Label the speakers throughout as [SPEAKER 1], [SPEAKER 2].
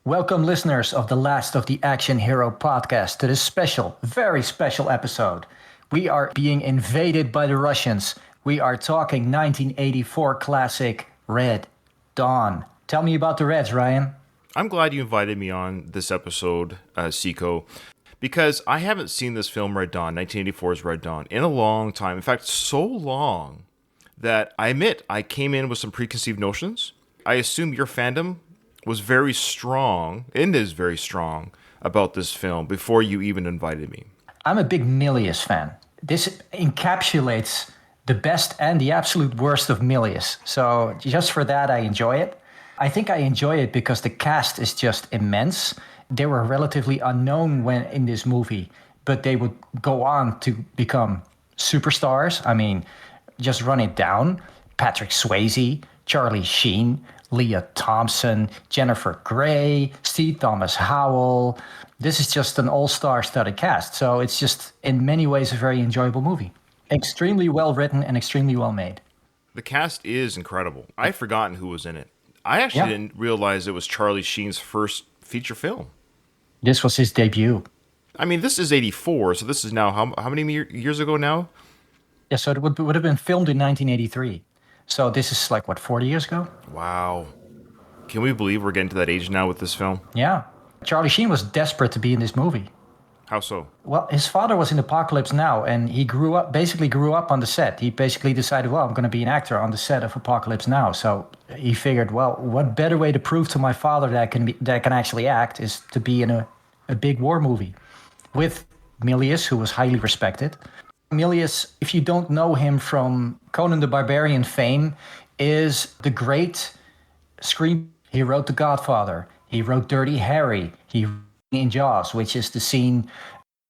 [SPEAKER 1] Welcome, listeners of the Last of the Action Hero podcast, to this special, very special episode. We are being invaded by the Russians. We are talking 1984 classic Red Dawn. Tell me about the Reds, Ryan.
[SPEAKER 2] I'm glad you invited me on this episode, Seiko, because I haven't seen this film, Red Dawn, 1984's Red Dawn, in a long time. In fact, so long that I admit I came in with some preconceived notions. I assume your fandom was very strong, and is very strong, about this film before you even invited me.
[SPEAKER 1] I'm a big Milius fan. This encapsulates the best and the absolute worst of Milius. So just for that, I enjoy it. I think I enjoy it because the cast is just immense. They were relatively unknown when in this movie, but they would go on to become superstars. I mean, just run it down. Patrick Swayze, Charlie Sheen, Leah Thompson, Jennifer Grey, Steve Thomas Howell. This is just an all-star studded cast. So it's just, in many ways, a very enjoyable movie. Extremely well written and extremely well made.
[SPEAKER 2] The cast is incredible. I'd forgotten who was in it. I actually didn't realize it was Charlie Sheen's first feature film.
[SPEAKER 1] This was his debut.
[SPEAKER 2] I mean, this is 84, so this is now, how many years ago now?
[SPEAKER 1] Yeah, so it would have been filmed in 1983. So this is like, what, 40 years ago?
[SPEAKER 2] Wow. Can we believe we're getting to that age now with this film?
[SPEAKER 1] Yeah. Charlie Sheen was desperate to be in this movie.
[SPEAKER 2] How so?
[SPEAKER 1] Well, his father was in Apocalypse Now, and he basically grew up on the set. He basically decided, well, I'm going to be an actor on the set of Apocalypse Now. So he figured, well, what better way to prove to my father that I can actually act is to be in a big war movie with Milius, who was highly respected. Milius, if you don't know him from Conan the Barbarian fame, is the great screen. He wrote The Godfather. He wrote Dirty Harry. He wrote in Jaws, which is the scene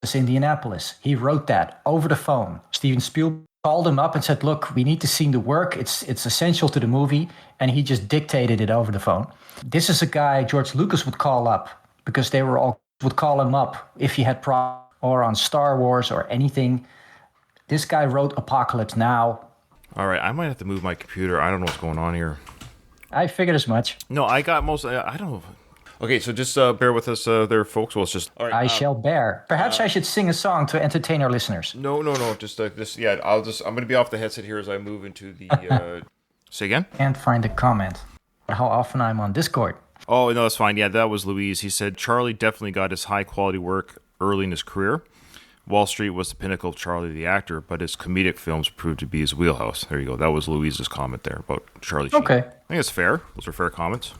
[SPEAKER 1] in Indianapolis. He wrote that over the phone. Steven Spielberg called him up and said, look, we need to see the work. It's essential to the movie. And he just dictated it over the phone. This is a guy George Lucas would call up because they would call him up if he had problems or on Star Wars or anything. This guy wrote Apocalypse Now.
[SPEAKER 2] All right, I might have to move my computer. I don't know what's going on here.
[SPEAKER 1] I figured as much.
[SPEAKER 2] No, I got most. I don't know. Okay, so just bear with us there, folks. Well, it's just. All right,
[SPEAKER 1] I shall bear. Perhaps I should sing a song to entertain our listeners.
[SPEAKER 2] No. Just yeah. I'm going to be off the headset here as I move into the. Say again.
[SPEAKER 1] Can't find a comment. How often I'm on Discord.
[SPEAKER 2] Oh no, that's fine. Yeah, that was Louise. He said Charlie definitely got his high quality work early in his career. Wall Street was the pinnacle of Charlie the actor, but his comedic films proved to be his wheelhouse. There you go. That was Louise's comment there about Charlie Sheen.
[SPEAKER 1] Okay.
[SPEAKER 2] I think it's fair. Those are fair comments.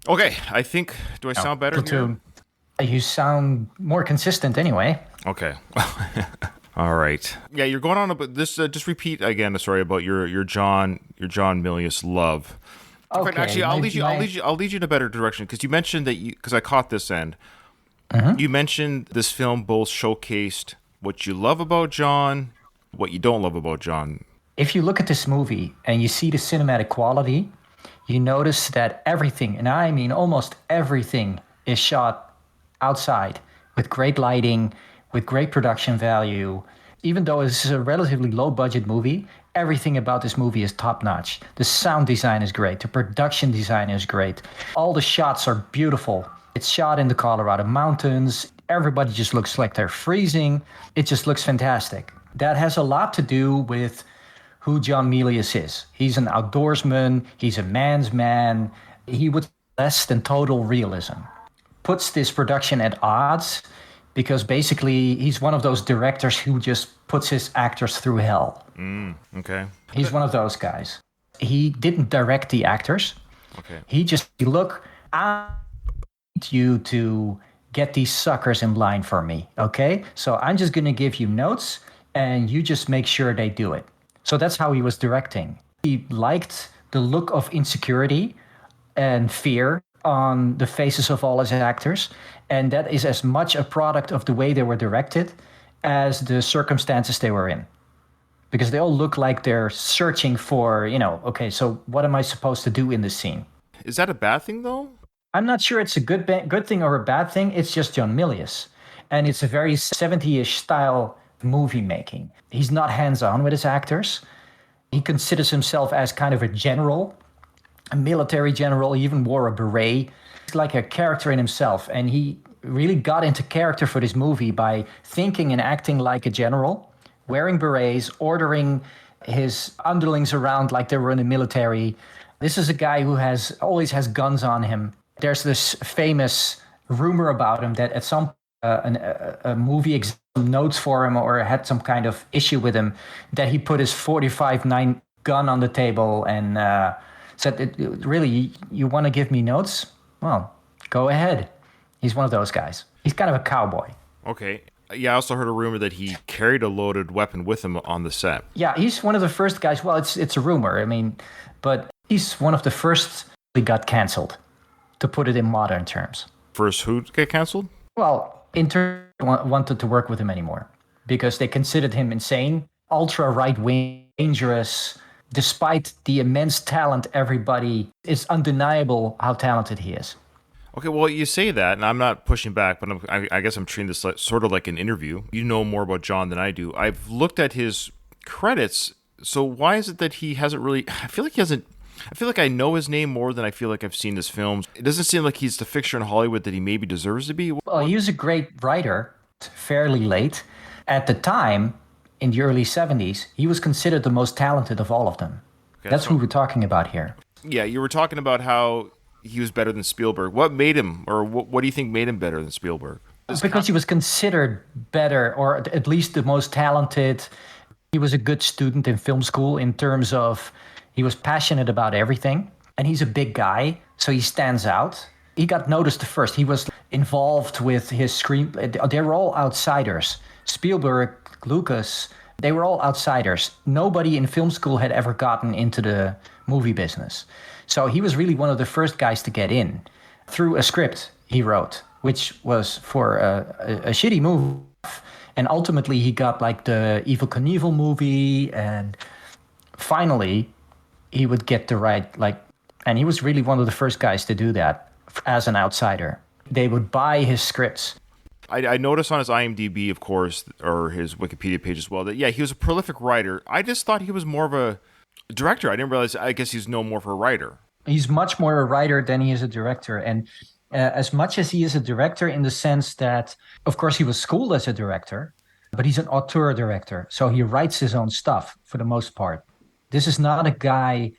[SPEAKER 2] Okay, I think... Do I sound better
[SPEAKER 1] Platoon. Here? You sound more consistent anyway.
[SPEAKER 2] Okay. All right. Yeah, you're going on about this. Just repeat again. Sorry about your John Milius love.
[SPEAKER 1] Okay.
[SPEAKER 2] Actually, I'll lead you in a better direction because you mentioned that because I caught this end. Mm-hmm. You mentioned this film both showcased what you love about John, what you don't love about John.
[SPEAKER 1] If you look at this movie and you see the cinematic quality, you notice that everything, and I mean almost everything, is shot outside with great lighting, with great production value. Even though this is a relatively low-budget movie, everything about this movie is top-notch. The sound design is great. The production design is great. All the shots are beautiful. It's shot in the Colorado mountains. Everybody just looks like they're freezing. It just looks fantastic. That has a lot to do with who John Milius is. He's an outdoorsman. He's a man's man. He would less than total realism. Puts this production at odds because basically he's one of those directors who just puts his actors through hell.
[SPEAKER 2] Okay.
[SPEAKER 1] He's one of those guys. He didn't direct the actors.
[SPEAKER 2] Okay.
[SPEAKER 1] He just, look, I need you to get these suckers in line for me, okay? So I'm just going to give you notes and you just make sure they do it. So that's how he was directing. He liked the look of insecurity and fear on the faces of all his actors. And that is as much a product of the way they were directed as the circumstances they were in. Because they all look like they're searching for, okay, so what am I supposed to do in this scene?
[SPEAKER 2] Is that a bad thing, though?
[SPEAKER 1] I'm not sure it's a good thing or a bad thing. It's just John Milius. And it's a very 70-ish style movie making. He's not hands-on with his actors. He considers himself as kind of a general, a military general. He even wore a beret. like a character in himself, and he really got into character for this movie by thinking and acting like a general, wearing berets, ordering his underlings around like they were in the military. This is a guy who always has guns on him. There's this famous rumor about him that at some a movie exam notes for him or had some kind of issue with him, that he put his 45-9 gun on the table and said, really, you want to give me notes? Well, go ahead. He's one of those guys. He's kind of a cowboy.
[SPEAKER 2] Okay. Yeah, I also heard a rumor that he carried a loaded weapon with him on the set.
[SPEAKER 1] Yeah, he's one of the first guys. Well, it's a rumor. I mean, but he's one of the first who got canceled, to put it in modern terms.
[SPEAKER 2] First who get canceled?
[SPEAKER 1] Well, Inter wanted to work with him anymore because they considered him insane, ultra right-wing, dangerous. Despite the immense talent, it's undeniable how talented he is.
[SPEAKER 2] Okay, well, you say that, and I'm not pushing back, but I guess I'm treating this sort of like an interview. You know more about John than I do. I've looked at his credits, so why is it that he hasn't really... I feel like I know his name more than I feel like I've seen his films. It doesn't seem like he's the fixture in Hollywood that he maybe deserves to be.
[SPEAKER 1] Well, he was a great writer, fairly late. At the time, in the early 70s, he was considered the most talented of all of them. Okay, That's who we're talking about here.
[SPEAKER 2] Yeah, you were talking about how he was better than Spielberg. What made him, or what do you think made him better than Spielberg?
[SPEAKER 1] Because he was considered better, or at least the most talented. He was a good student in film school in terms of he was passionate about everything. And he's a big guy, so he stands out. He got noticed first. He was involved with his screen. They were all outsiders. Spielberg, Lucas, they were all outsiders. Nobody in film school had ever gotten into the movie business. So he was really one of the first guys to get in through a script he wrote, which was for a shitty movie. And ultimately he got like the Evel Knievel movie, and finally he would get the right, and he was really one of the first guys to do that as an outsider. They would buy his scripts.
[SPEAKER 2] I noticed on his IMDb, of course, or his Wikipedia page as well, that, yeah, he was a prolific writer. I just thought he was more of a director. I didn't realize, I guess he's no more for a writer.
[SPEAKER 1] He's much more a writer than he is a director. And as much as he is a director in the sense that, of course, he was schooled as a director, but he's an auteur director. So he writes his own stuff for the most part. This is not a guy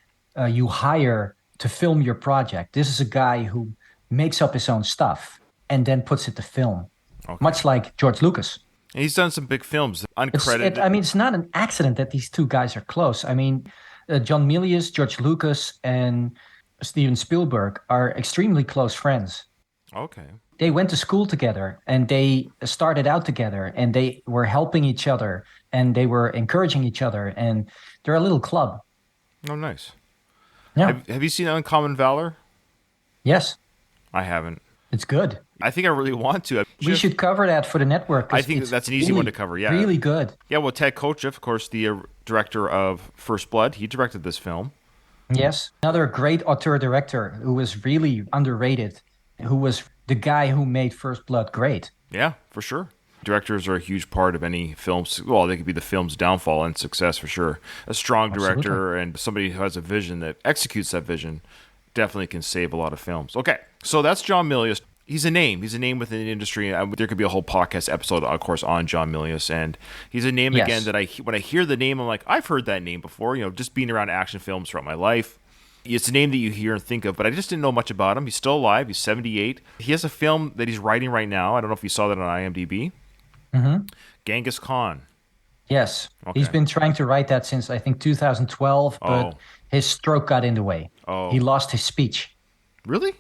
[SPEAKER 1] you hire to film your project. This is a guy who makes up his own stuff and then puts it to film. Okay. Much like George Lucas.
[SPEAKER 2] And he's done some big films, uncredited.
[SPEAKER 1] It's not an accident that these two guys are close. I mean, John Milius, George Lucas, and Steven Spielberg are extremely close friends.
[SPEAKER 2] Okay.
[SPEAKER 1] They went to school together, and they started out together, and they were helping each other, and they were encouraging each other, and they're a little club.
[SPEAKER 2] Oh, nice.
[SPEAKER 1] Yeah.
[SPEAKER 2] Have you seen Uncommon Valor?
[SPEAKER 1] Yes.
[SPEAKER 2] I haven't.
[SPEAKER 1] It's good.
[SPEAKER 2] I think I really want to.
[SPEAKER 1] We should cover that for the network.
[SPEAKER 2] I think that's an easy one to cover, yeah.
[SPEAKER 1] Really good.
[SPEAKER 2] Yeah, well, Ted Kotcheff, of course, the director of First Blood, he directed this film.
[SPEAKER 1] Yes. Another great auteur director who was really underrated, who was the guy who made First Blood great.
[SPEAKER 2] Yeah, for sure. Directors are a huge part of any film's, well, they could be the film's downfall and success for sure. A strong director and somebody who has a vision that executes that vision definitely can save a lot of films. Okay, so that's John Milius. He's a name. He's a name within the industry. There could be a whole podcast episode, of course, on John Milius. And he's a name, again, that when I hear the name, I'm like, I've heard that name before, just being around action films throughout my life. It's a name that you hear and think of, but I just didn't know much about him. He's still alive. He's 78. He has a film that he's writing right now. I don't know if you saw that on IMDb.
[SPEAKER 1] Mm-hmm.
[SPEAKER 2] Genghis Khan.
[SPEAKER 1] Yes. Okay. He's been trying to write that since, I think, 2012, but his stroke got in the way.
[SPEAKER 2] Oh.
[SPEAKER 1] He lost his speech.
[SPEAKER 2] Really?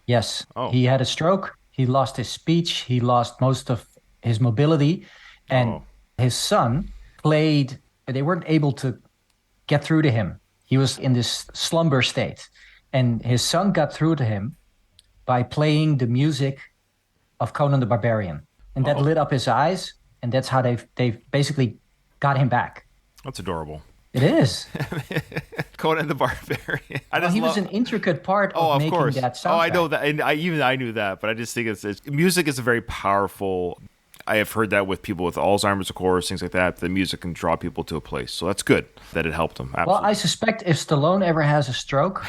[SPEAKER 1] Yes.
[SPEAKER 2] Oh.
[SPEAKER 1] He had a stroke. He lost his speech. He lost most of his mobility. And his son they weren't able to get through to him. He was in this slumber state. And his son got through to him by playing the music of Conan the Barbarian. And that lit up his eyes. And that's how they've basically got him back.
[SPEAKER 2] That's adorable.
[SPEAKER 1] It is.
[SPEAKER 2] Conan the Barbarian.
[SPEAKER 1] He was an intricate part of making that soundtrack.
[SPEAKER 2] I know that. And I knew that. But I just think music is a very powerful I have heard that with people with Alzheimer's, of course, things like that. The music can draw people to a place. So that's good that it helped them. Absolutely.
[SPEAKER 1] Well, I suspect if Stallone ever has a stroke,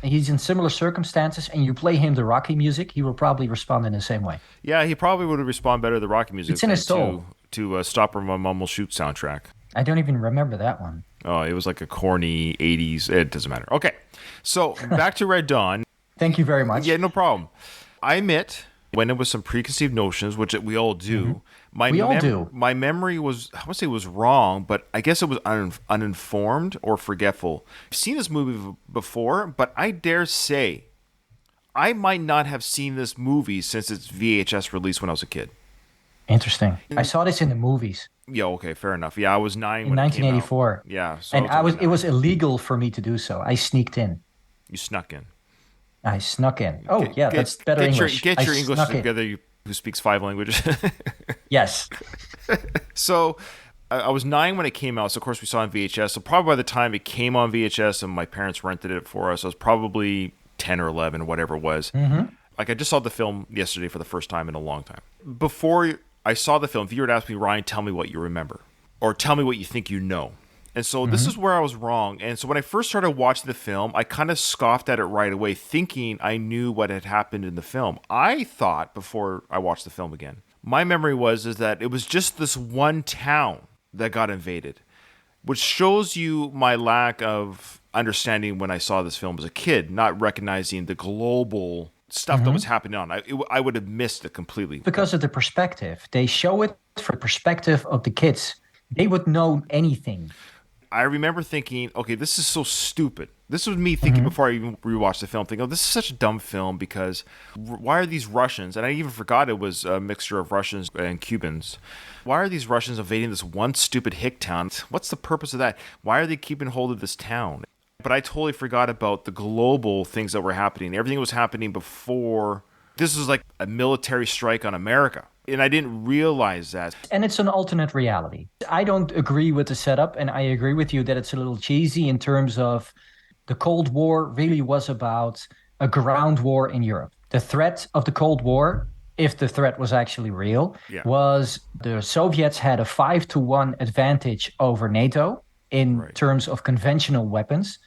[SPEAKER 1] he's in similar circumstances, and you play him the Rocky music, he will probably respond in the same way.
[SPEAKER 2] Yeah, he probably would respond better to the Rocky music
[SPEAKER 1] It's in his soul.
[SPEAKER 2] to Stop or My Mom Will Shoot soundtrack.
[SPEAKER 1] I don't even remember that one.
[SPEAKER 2] Oh, it was like a corny 80s. It doesn't matter. Okay, so back to Red Dawn.
[SPEAKER 1] Thank you very much.
[SPEAKER 2] Yeah, no problem. I admit, when it was some preconceived notions, which we all do,
[SPEAKER 1] We all do.
[SPEAKER 2] My memory was, I won't say it was wrong, but I guess it was uninformed or forgetful. I've seen this movie before, but I dare say I might not have seen this movie since its VHS release when I was a kid.
[SPEAKER 1] Interesting. I saw this in the movies
[SPEAKER 2] Yeah, okay, fair enough. Yeah, I was 9
[SPEAKER 1] in
[SPEAKER 2] when it came out.
[SPEAKER 1] 1984.
[SPEAKER 2] Yeah, so
[SPEAKER 1] And
[SPEAKER 2] only
[SPEAKER 1] it
[SPEAKER 2] 9.
[SPEAKER 1] was illegal for me to do so. I sneaked in.
[SPEAKER 2] You snuck in.
[SPEAKER 1] I snuck in. Oh, yeah, that's better English.
[SPEAKER 2] Get
[SPEAKER 1] I
[SPEAKER 2] your English
[SPEAKER 1] snuck in.
[SPEAKER 2] together, you who speaks 5 languages.
[SPEAKER 1] Yes.
[SPEAKER 2] So I was 9 when it came out. So, of course, we saw it on VHS. So probably by the time it came on VHS and my parents rented it for us, I was probably 10 or 11, whatever it was. Mm-hmm. Like, I just saw the film yesterday for the first time in a long time. Before I saw the film, if you were to ask me, Ryan, tell me what you remember. Or tell me what you think you know. And so this is where I was wrong. And so when I first started watching the film, I kind of scoffed at it right away, thinking I knew what had happened in the film. I thought, before I watched the film again, my memory is that it was just this one town that got invaded, which shows you my lack of understanding when I saw this film as a kid, not recognizing the global stuff that was happening on. I would have missed it completely.
[SPEAKER 1] Because of the perspective. They show it from the perspective of the kids. They would know anything.
[SPEAKER 2] I remember thinking, okay, this is so stupid. This was me thinking before I even rewatched the film, thinking, oh, this is such a dumb film because why are these Russians, and I even forgot it was a mixture of Russians and Cubans, why are these Russians invading this one stupid hick town? What's the purpose of that? Why are they keeping hold of this town? But I totally forgot about the global things that were happening. Everything was happening before. This was like a military strike on America. And I didn't realize that.
[SPEAKER 1] And it's an alternate reality. I don't agree with the setup, and I agree with you that it's a little cheesy in terms of the Cold War really was about a ground war in Europe. The threat of the Cold War, if the threat was actually real, was the Soviets had a 5-1 advantage over NATO in terms of conventional weapons.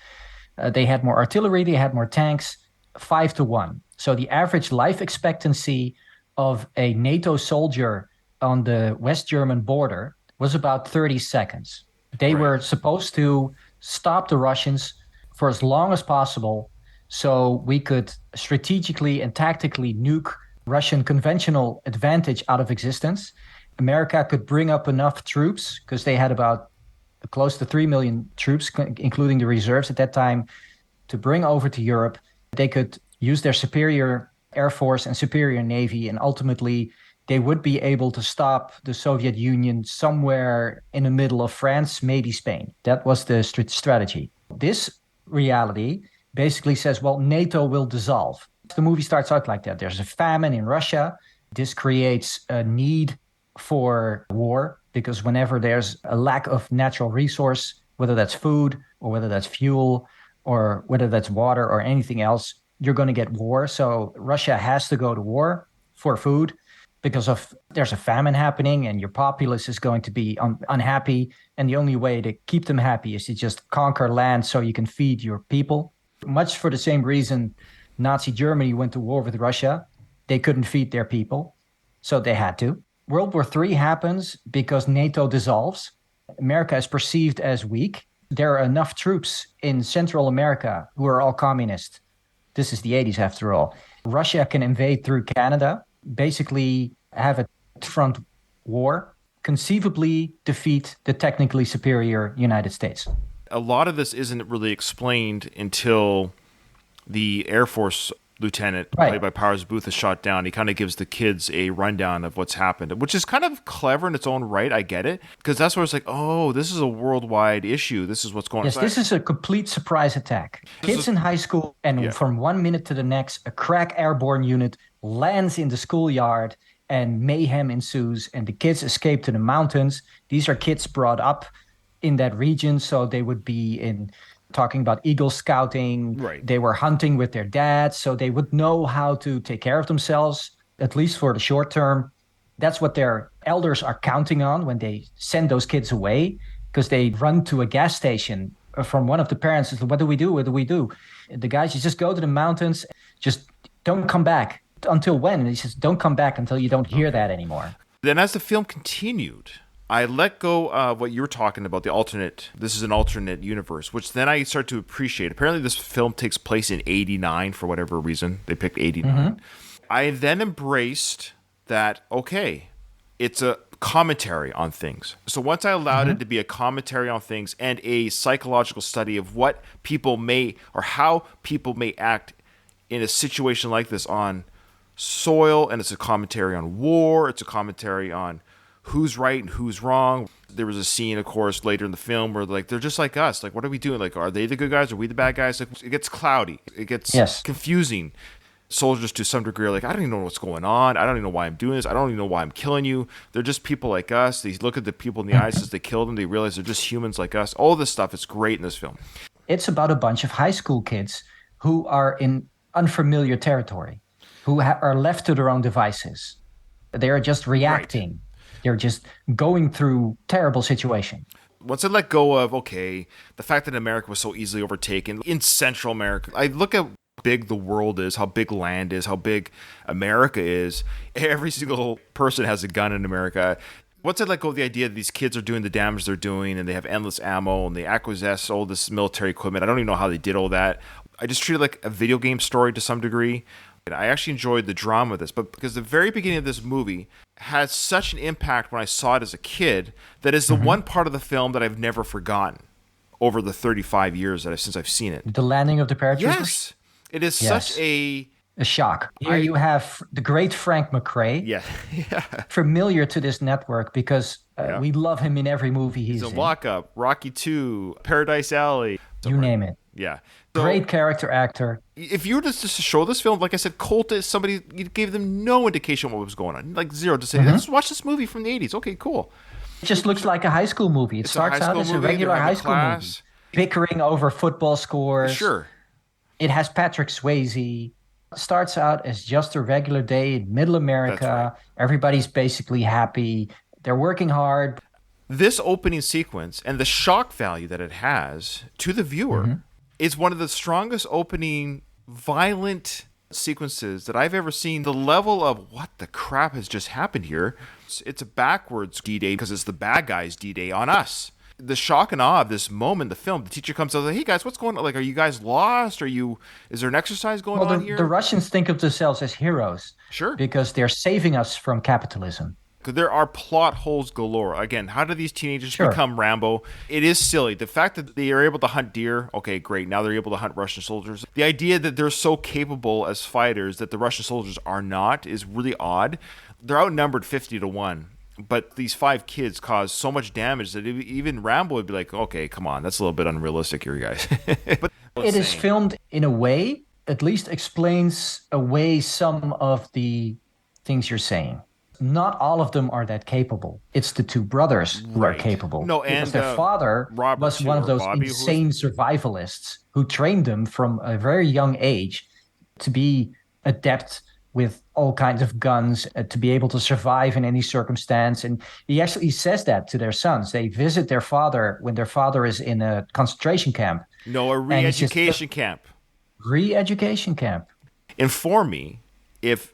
[SPEAKER 1] They had more artillery, they had more tanks, 5-1. So the average life expectancy of a NATO soldier on the West German border was about 30 seconds. They were supposed to stop the Russians for as long as possible so we could strategically and tactically nuke Russian conventional advantage out of existence. America could bring up enough troops, because they had about close to 3 million troops, including the reserves at that time, to bring over to Europe. They could use their superior Air Force and superior Navy, and ultimately they would be able to stop the Soviet Union somewhere in the middle of France, maybe Spain. That was the strategy. This reality basically says, well, NATO will dissolve. The movie starts out like that. There's a famine in Russia. This creates a need for war, because whenever there's a lack of natural resource, whether that's food or whether that's fuel or whether that's water or anything else, you're going to get war. So Russia has to go to war for food because of there's a famine happening and your populace is going to be unhappy. And the only way to keep them happy is to just conquer land so you can feed your people. Much for the same reason Nazi Germany went to war with Russia. They couldn't feed their people, so they had to. World War III happens because NATO dissolves. America is perceived as weak. There are enough troops in Central America who are all communist. This is the 80s after all. Russia can invade through Canada, basically have a front war, conceivably defeat the technically superior United States.
[SPEAKER 2] A lot of this isn't really explained until the Air Force lieutenant, played by Powers Booth, is shot down. He kind of gives the kids a rundown of what's happened, which is kind of clever in its own right. I get it, because that's where it's like, oh, this is a worldwide issue. This is what's going on.
[SPEAKER 1] Yes, this is a complete surprise attack. Kids in high school, and from 1 minute to the next, a crack airborne unit lands in the schoolyard and mayhem ensues, and the kids escape to the mountains. These are kids brought up in that region, so they would be talking about Eagle Scouting.
[SPEAKER 2] Right.
[SPEAKER 1] They were hunting with their dads, so they would know how to take care of themselves, at least for the short term. That's what their elders are counting on when they send those kids away, because they run to a gas station from one of the parents and say, what do we do? What do we do? The guy says, just go to the mountains, just don't come back. Until when? And he says, don't come back until you don't hear that anymore.
[SPEAKER 2] Then as the film continued, I let go of what you were talking about, this is an alternate universe, which then I start to appreciate. Apparently this film takes place in 89 for whatever reason. They picked 89. Mm-hmm. I then embraced that, okay, it's a commentary on things. So once I allowed it to be a commentary on things and a psychological study of what people may, or how people may act in a situation like this on soil, and it's a commentary on war, it's a commentary on who's right and who's wrong. There was a scene, of course, later in the film where like they're just like us. Like, what are we doing? Like, are they the good guys? Are we the bad guys? Like, it gets cloudy. It gets confusing. Soldiers to some degree are like, I don't even know what's going on. I don't even know why I'm doing this. I don't even know why I'm killing you. They're just people like us. They look at the people in the eyes as they kill them. They realize they're just humans like us. All this stuff is great in this film.
[SPEAKER 1] It's about a bunch of high school kids who are in unfamiliar territory, who are left to their own devices. They are just reacting. Right. They're just going through terrible situation.
[SPEAKER 2] Once I let go of, okay, the fact that America was so easily overtaken in Central America, I look at how big the world is, how big land is, how big America is. Every single person has a gun in America. Once I let go of the idea that these kids are doing the damage they're doing and they have endless ammo and they acquiesce all this military equipment, I don't even know how they did all that. I just treat it like a video game story to some degree. And I actually enjoyed the drama of this, but because the very beginning of this movie had such an impact when I saw it as a kid, that is the one part of the film that I've never forgotten over the 35 years since I've seen it.
[SPEAKER 1] The landing of the paratroopers?
[SPEAKER 2] Yes. It is such a
[SPEAKER 1] shock. Here you have the great Frank McRae.
[SPEAKER 2] Yeah.
[SPEAKER 1] Familiar to this network because we love him in every movie he's in.
[SPEAKER 2] Lock Up, Rocky 2, Paradise Alley.
[SPEAKER 1] You name it.
[SPEAKER 2] Yeah.
[SPEAKER 1] So, great character actor.
[SPEAKER 2] If you were just to show this film, like I said, Colt is somebody, you gave them no indication what was going on. Like zero to say, let's watch this movie from the 80s. Okay, cool.
[SPEAKER 1] It just looks like a high school movie. It starts out as a regular high school movie. Bickering over football scores.
[SPEAKER 2] Sure. It
[SPEAKER 1] has Patrick Swayze. Starts out as just a regular day in middle America. Right. Everybody's basically happy. They're working hard.
[SPEAKER 2] This opening sequence and the shock value that it has to the viewer is one of the strongest opening violent sequences that I've ever seen. The level of what the crap has just happened here. It's a backwards D-Day because it's the bad guys' D-Day on us. The shock and awe of this moment in the film, the teacher comes out like, hey guys, what's going on? Like, are you guys lost? Is there an exercise going on here?
[SPEAKER 1] The Russians think of themselves as heroes.
[SPEAKER 2] Sure.
[SPEAKER 1] Because they're saving us from capitalism.
[SPEAKER 2] Because there are plot holes galore. Again, how do these teenagers become Rambo? It is silly. The fact that they are able to hunt deer, okay, great. Now they're able to hunt Russian soldiers. The idea that they're so capable as fighters that the Russian soldiers are not is really odd. They're outnumbered 50-1. But these 5 kids cause so much damage that even Rambo would be like, okay, come on, that's a little bit unrealistic here, guys. But
[SPEAKER 1] it is filmed in a way, at least explains away some of the things you're saying. Not all of them are that capable. It's the 2 brothers who are capable.
[SPEAKER 2] No, and
[SPEAKER 1] because their father was one of those insane survivalists who trained them from a very young age to be adept with all kinds of guns, to be able to survive in any circumstance. And he says that to their sons. They visit their father when their father is in a concentration camp.
[SPEAKER 2] No, a re-education camp.
[SPEAKER 1] Re-education camp.
[SPEAKER 2] Inform me if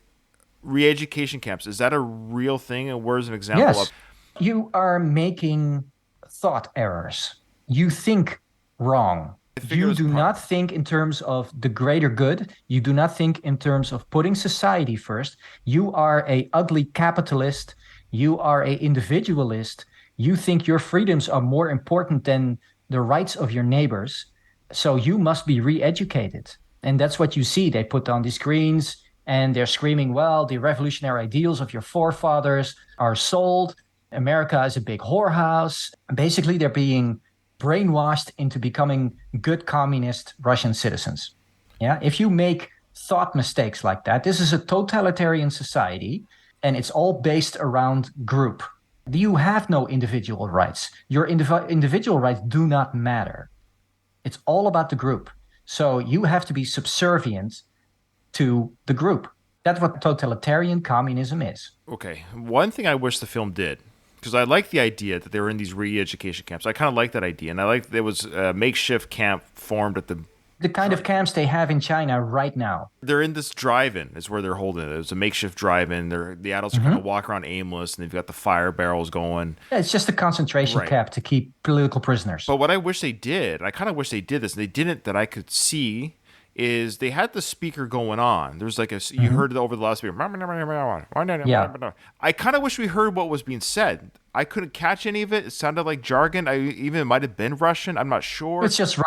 [SPEAKER 2] re-education camps, is that a real thing? And where's an example of?
[SPEAKER 1] You are making thought errors. You think wrong. You do not think in terms of the greater good. You do not think in terms of putting society first. You are a ugly capitalist. You are a individualist. You think your freedoms are more important than the rights of your neighbors. So you must be re-educated. And that's what you see. They put on the screens and they're screaming, well, the revolutionary ideals of your forefathers are sold. America is a big whorehouse. Basically, they're being brainwashed into becoming good communist Russian citizens. Yeah, if you make thought mistakes like that, this is a totalitarian society, and it's all based around group. You have no individual rights. Your individual rights do not matter. It's all about the group. So you have to be subservient to the group. That's what totalitarian communism is.
[SPEAKER 2] Okay, one thing I wish the film did, because I like the idea that they were in these re-education camps. I kind of like that idea, and I like there was a makeshift camp formed at the.
[SPEAKER 1] The kind of camps they have in China right now.
[SPEAKER 2] They're in this drive-in is where they're holding it. It's a makeshift drive-in. The adults are kind of walking around aimless, and they've got the fire barrels going.
[SPEAKER 1] Yeah, it's just a concentration
[SPEAKER 2] Right.
[SPEAKER 1] camp to keep political prisoners.
[SPEAKER 2] But what I wish they did, I kind of wish they did this, and they didn't that I could see, is they had the speaker going on. There's like you heard it over the last speaker.
[SPEAKER 1] Yeah.
[SPEAKER 2] I kind of wish we heard what was being said. I couldn't catch any of it. It sounded like jargon. It might have been Russian. I'm not sure.
[SPEAKER 1] It's just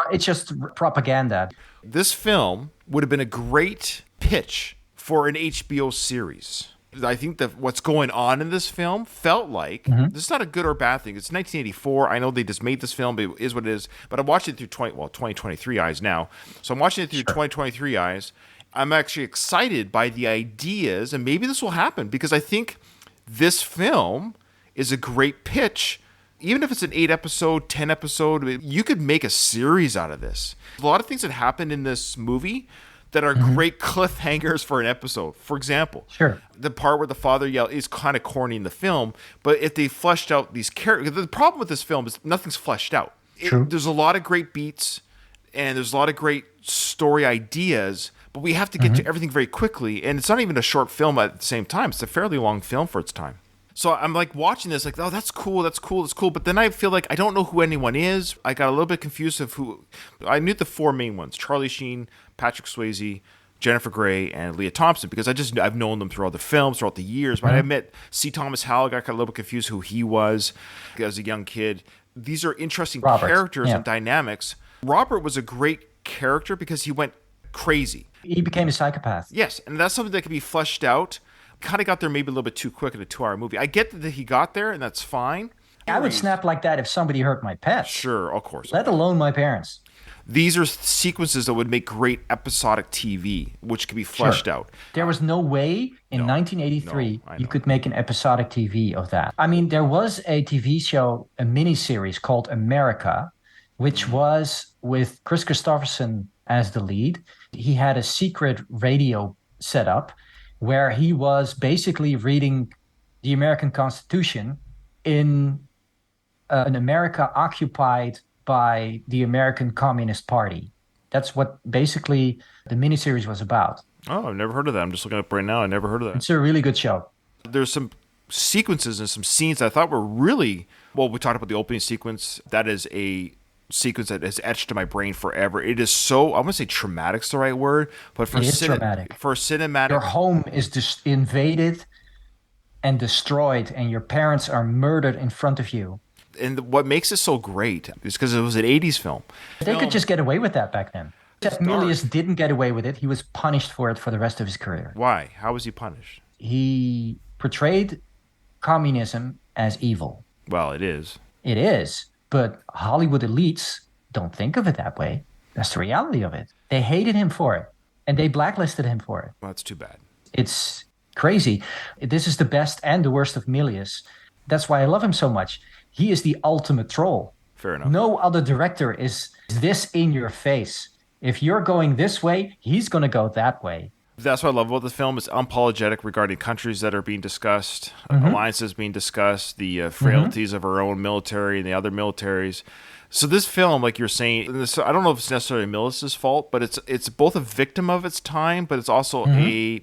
[SPEAKER 1] propaganda.
[SPEAKER 2] This film would have been a great pitch for an HBO series. I think that what's going on in this film felt like this is not a good or bad thing. It's 1984. I know they just made this film, but it is what it is. But I'm watching it through 2023 eyes now. So I'm watching it through 2023 eyes. I'm actually excited by the ideas, and maybe this will happen because I think this film is a great pitch. Even if it's an 8-episode, 10-episode, you could make a series out of this. A lot of things that happen in this movie that are great cliffhangers for an episode. For example, the part where the father yells is kind of corny in the film, but if they fleshed out these characters, the problem with this film is nothing's fleshed out. There's a lot of great beats and there's a lot of great story ideas, but we have to get to everything very quickly. And it's not even a short film at the same time. It's a fairly long film for its time. So I'm like watching this, like, oh, that's cool. But then I feel like I don't know who anyone is. I got a little bit confused of who. I knew the four main ones: Charlie Sheen, Patrick Swayze, Jennifer Grey, and Leah Thompson, because I've known them through other films, throughout the years. But I met C. Thomas Howell. I got a little bit confused who he was as a young kid. These are interesting characters and dynamics. Robert was a great character because he went crazy.
[SPEAKER 1] He became a psychopath.
[SPEAKER 2] Yes, and that's something that can be fleshed out. Kind of got there maybe a little bit too quick in a 2-hour movie. I get that he got there, and that's fine.
[SPEAKER 1] I would snap like that if somebody hurt my pet.
[SPEAKER 2] Sure, of course.
[SPEAKER 1] Let alone my parents.
[SPEAKER 2] These are sequences that would make great episodic TV, which could be fleshed out.
[SPEAKER 1] There was no way in 1983 you could make an episodic TV of that. I mean, there was a TV show, a miniseries called America, which was with Chris Christopherson as the lead. He had a secret radio set up where he was basically reading the American Constitution in an America occupied by the American Communist Party. That's what basically the miniseries was about.
[SPEAKER 2] Oh, I've never heard of that. I'm just looking up right now. I never heard of that.
[SPEAKER 1] It's a really good show.
[SPEAKER 2] There's some sequences and some scenes I thought were really, well, we talked about the opening sequence. That is a sequence that is etched in my brain forever. It is so, I want to say traumatic's the right word, but for
[SPEAKER 1] traumatic.
[SPEAKER 2] For cinematic,
[SPEAKER 1] your home is just invaded and destroyed, and your parents are murdered in front of you.
[SPEAKER 2] And what makes it so great is because it was an 80s film.
[SPEAKER 1] They could just get away with that back then. Seth Milius didn't get away with it. He was punished for it for the rest of his career.
[SPEAKER 2] Why? How was he punished?
[SPEAKER 1] He portrayed communism as evil.
[SPEAKER 2] Well, it is.
[SPEAKER 1] It is. But Hollywood elites don't think of it that way. That's the reality of it. They hated him for it, and they blacklisted him for it.
[SPEAKER 2] Well, that's too bad.
[SPEAKER 1] It's crazy. This is the best and the worst of Milius. That's why I love him so much. He is the ultimate troll.
[SPEAKER 2] Fair enough.
[SPEAKER 1] No other director is this in your face. If you're going this way, he's going to go that way.
[SPEAKER 2] That's what I love about the film. It's unapologetic regarding countries that are being discussed, alliances being discussed, the frailties of our own military and the other militaries. So this film, like you're saying, I don't know if it's necessarily Milius's fault, but it's both a victim of its time, but it's also meaning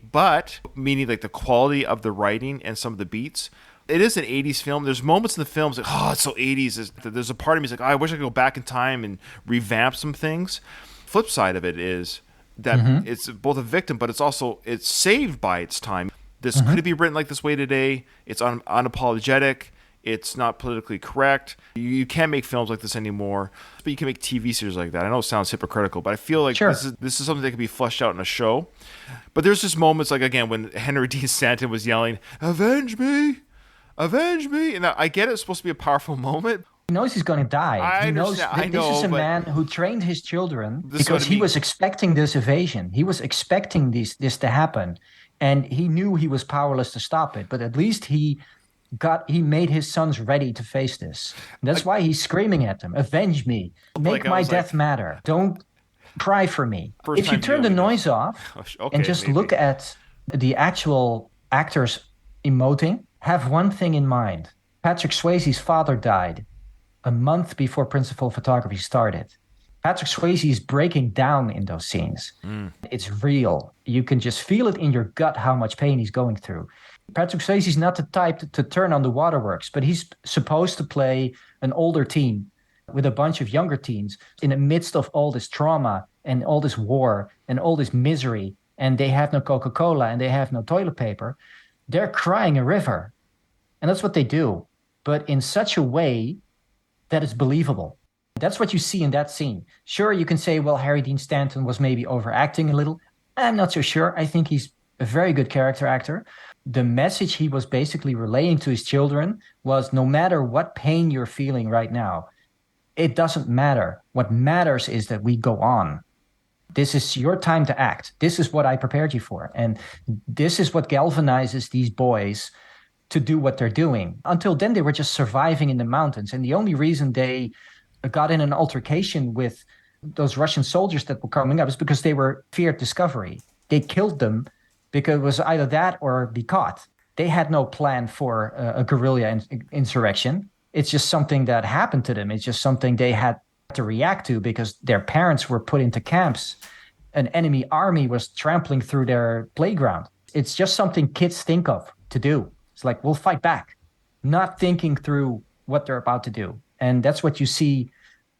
[SPEAKER 2] like the quality of the writing and some of the beats. It is an 80s film. There's moments in the film, it's like, oh, it's so 80s. There's a part of me that's like, oh, I wish I could go back in time and revamp some things. Flip side of it is that it's both a victim, but it's saved by its time. This could it be written like this way today? It's unapologetic. It's not politically correct. You can't make films like this anymore, but you can make TV series like that. I know it sounds hypocritical, but I feel like this is something that can be fleshed out in a show. But there's just moments like, again, when Henry Dean Stanton was yelling, "Avenge me! Avenge me!" And I get it's supposed to be a powerful moment.
[SPEAKER 1] He knows he's going to die. He knows this is a man who trained his children because he was expecting this invasion. He was expecting this to happen, and he knew he was powerless to stop it. But at least he made his sons ready to face this. And that's why he's screaming at them, "Avenge me! Make my death matter! Don't cry for me." If you turn the noise off and just look at The actual actors emoting have one thing in mind. Patrick Swayze's father died a month before Principal Photography started. Patrick Swayze is breaking down in those scenes. It's real. You can just feel it in your gut how much pain he's going through. Patrick Swayze is not the type to turn on the waterworks, but he's supposed to play an older teen with a bunch of younger teens in the midst of all this trauma and all this war and all this misery. And they have no Coca-Cola and they have no toilet paper. They're crying a river. And that's what they do, but in such a way that it's believable. That's what you see in that scene. Sure, you can say, well, Harry Dean Stanton was maybe overacting a little. I'm not so sure. I think he's a very good character actor. The message he was basically relaying to his children was no matter what pain you're feeling right now, it doesn't matter. What matters is that we go on. This is your time to act. This is what I prepared you for. And this is what galvanizes these boys to do what they're doing. Until then, they were just surviving in the mountains. And the only reason they got in an altercation with those Russian soldiers that were coming up is because they were feared discovery. They killed them because it was either that or be caught. They had no plan for a guerrilla insurrection. It's just something that happened to them. It's just something they had to react to because their parents were put into camps. An enemy army was trampling through their playground. It's just something kids think of to do. It's like, we'll fight back, not thinking through what they're about to do. And that's what you see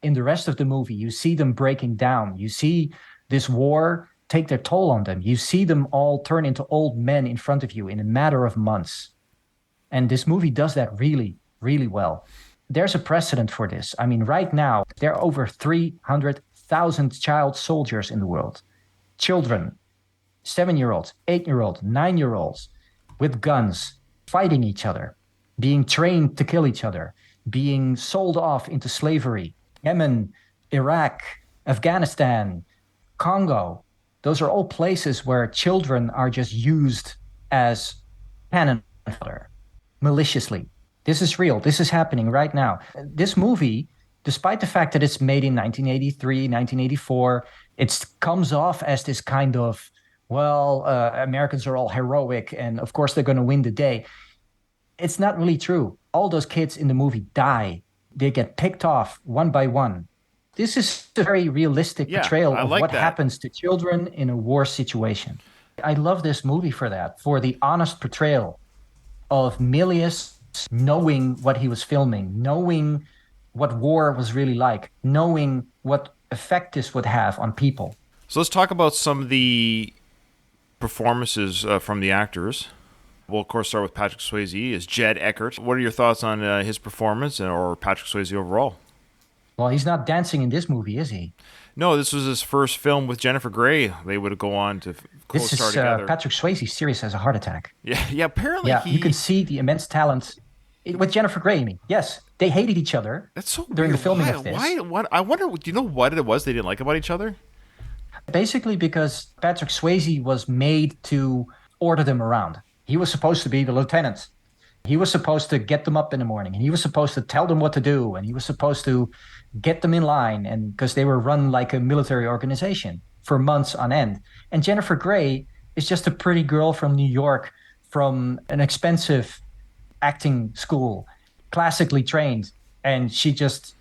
[SPEAKER 1] in the rest of the movie. You see them breaking down. You see this war take their toll on them. You see them all turn into old men in front of you in a matter of months. And this movie does that really, really well. There's a precedent for this. I mean, right now, there are over 300,000 child soldiers in the world. Children, 7-year-olds, 8-year-olds, 9-year-olds, with guns, fighting each other, being trained to kill each other, being sold off into slavery. Yemen, Iraq, Afghanistan, Congo. Those are all places where children are just used as cannon fodder, maliciously. This is real. This is happening right now. This movie, despite the fact that it's made in 1983, 1984, it comes off as this kind of, well, Americans are all heroic and of course they're going to win the day. It's not really true. All those kids in the movie die. They get picked off one by one. This is a very realistic portrayal of what happens to children in a war situation. I love this movie for that, for the honest portrayal of Milius knowing what he was filming, knowing what war was really like, knowing what effect this would have on people.
[SPEAKER 2] So let's talk about some of the performances from the actors. We'll, of course, start with Patrick Swayze as Jed Eckert. What are your thoughts on his performance or Patrick Swayze overall?
[SPEAKER 1] Well, he's not dancing in this movie, is he?
[SPEAKER 2] No, this was his first film with Jennifer Grey. They would go on to co-star together.
[SPEAKER 1] Patrick Swayze serious as a heart attack.
[SPEAKER 2] Yeah. Apparently,
[SPEAKER 1] you can see the immense talent with Jennifer Grey. I mean, yes, they hated each other.
[SPEAKER 2] That's so
[SPEAKER 1] during
[SPEAKER 2] weird.
[SPEAKER 1] the filming of this.
[SPEAKER 2] What? I wonder. Do you know what it was they didn't like about each other?
[SPEAKER 1] Basically, because Patrick Swayze was made to order them around. He was supposed to be the lieutenant. He was supposed to get them up in the morning, and he was supposed to tell them what to do, and he was supposed to get them in line, and because they were run like a military organization for months on end. And Jennifer Grey is just a pretty girl from New York, from an expensive acting school, classically trained, and she just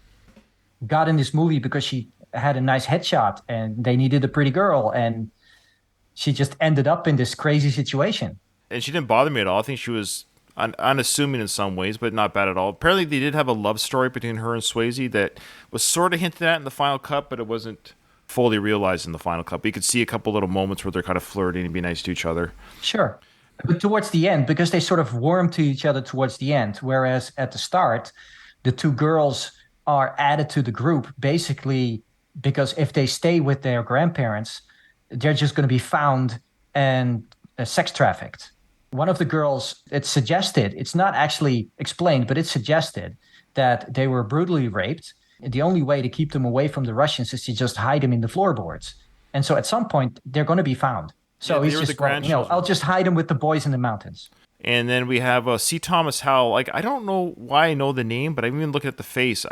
[SPEAKER 1] got in this movie because she had a nice headshot, and they needed a pretty girl, and she just ended up in this crazy situation.
[SPEAKER 2] And she didn't bother me at all. I think she was unassuming in some ways, but not bad at all. Apparently, they did have a love story between her and Swayze that was sort of hinted at in the final cut, but it wasn't fully realized in the final cut. But you could see a couple little moments where they're kind of flirting and be nice to each other.
[SPEAKER 1] Sure. But towards the end, because they sort of warm to each other towards the end, whereas at the start, the two girls are added to the group basically because if they stay with their grandparents, they're just going to be found and sex trafficked. One of the girls, it's suggested, it's not actually explained, but it's suggested that they were brutally raped. The only way to keep them away from the Russians is to just hide them in the floorboards. And so at some point, they're going to be found. So he's just, I'll just hide them with the boys in the mountains.
[SPEAKER 2] And then we have C. Thomas Howell. Like, I don't know why I know the name, but I'm even looking at the face.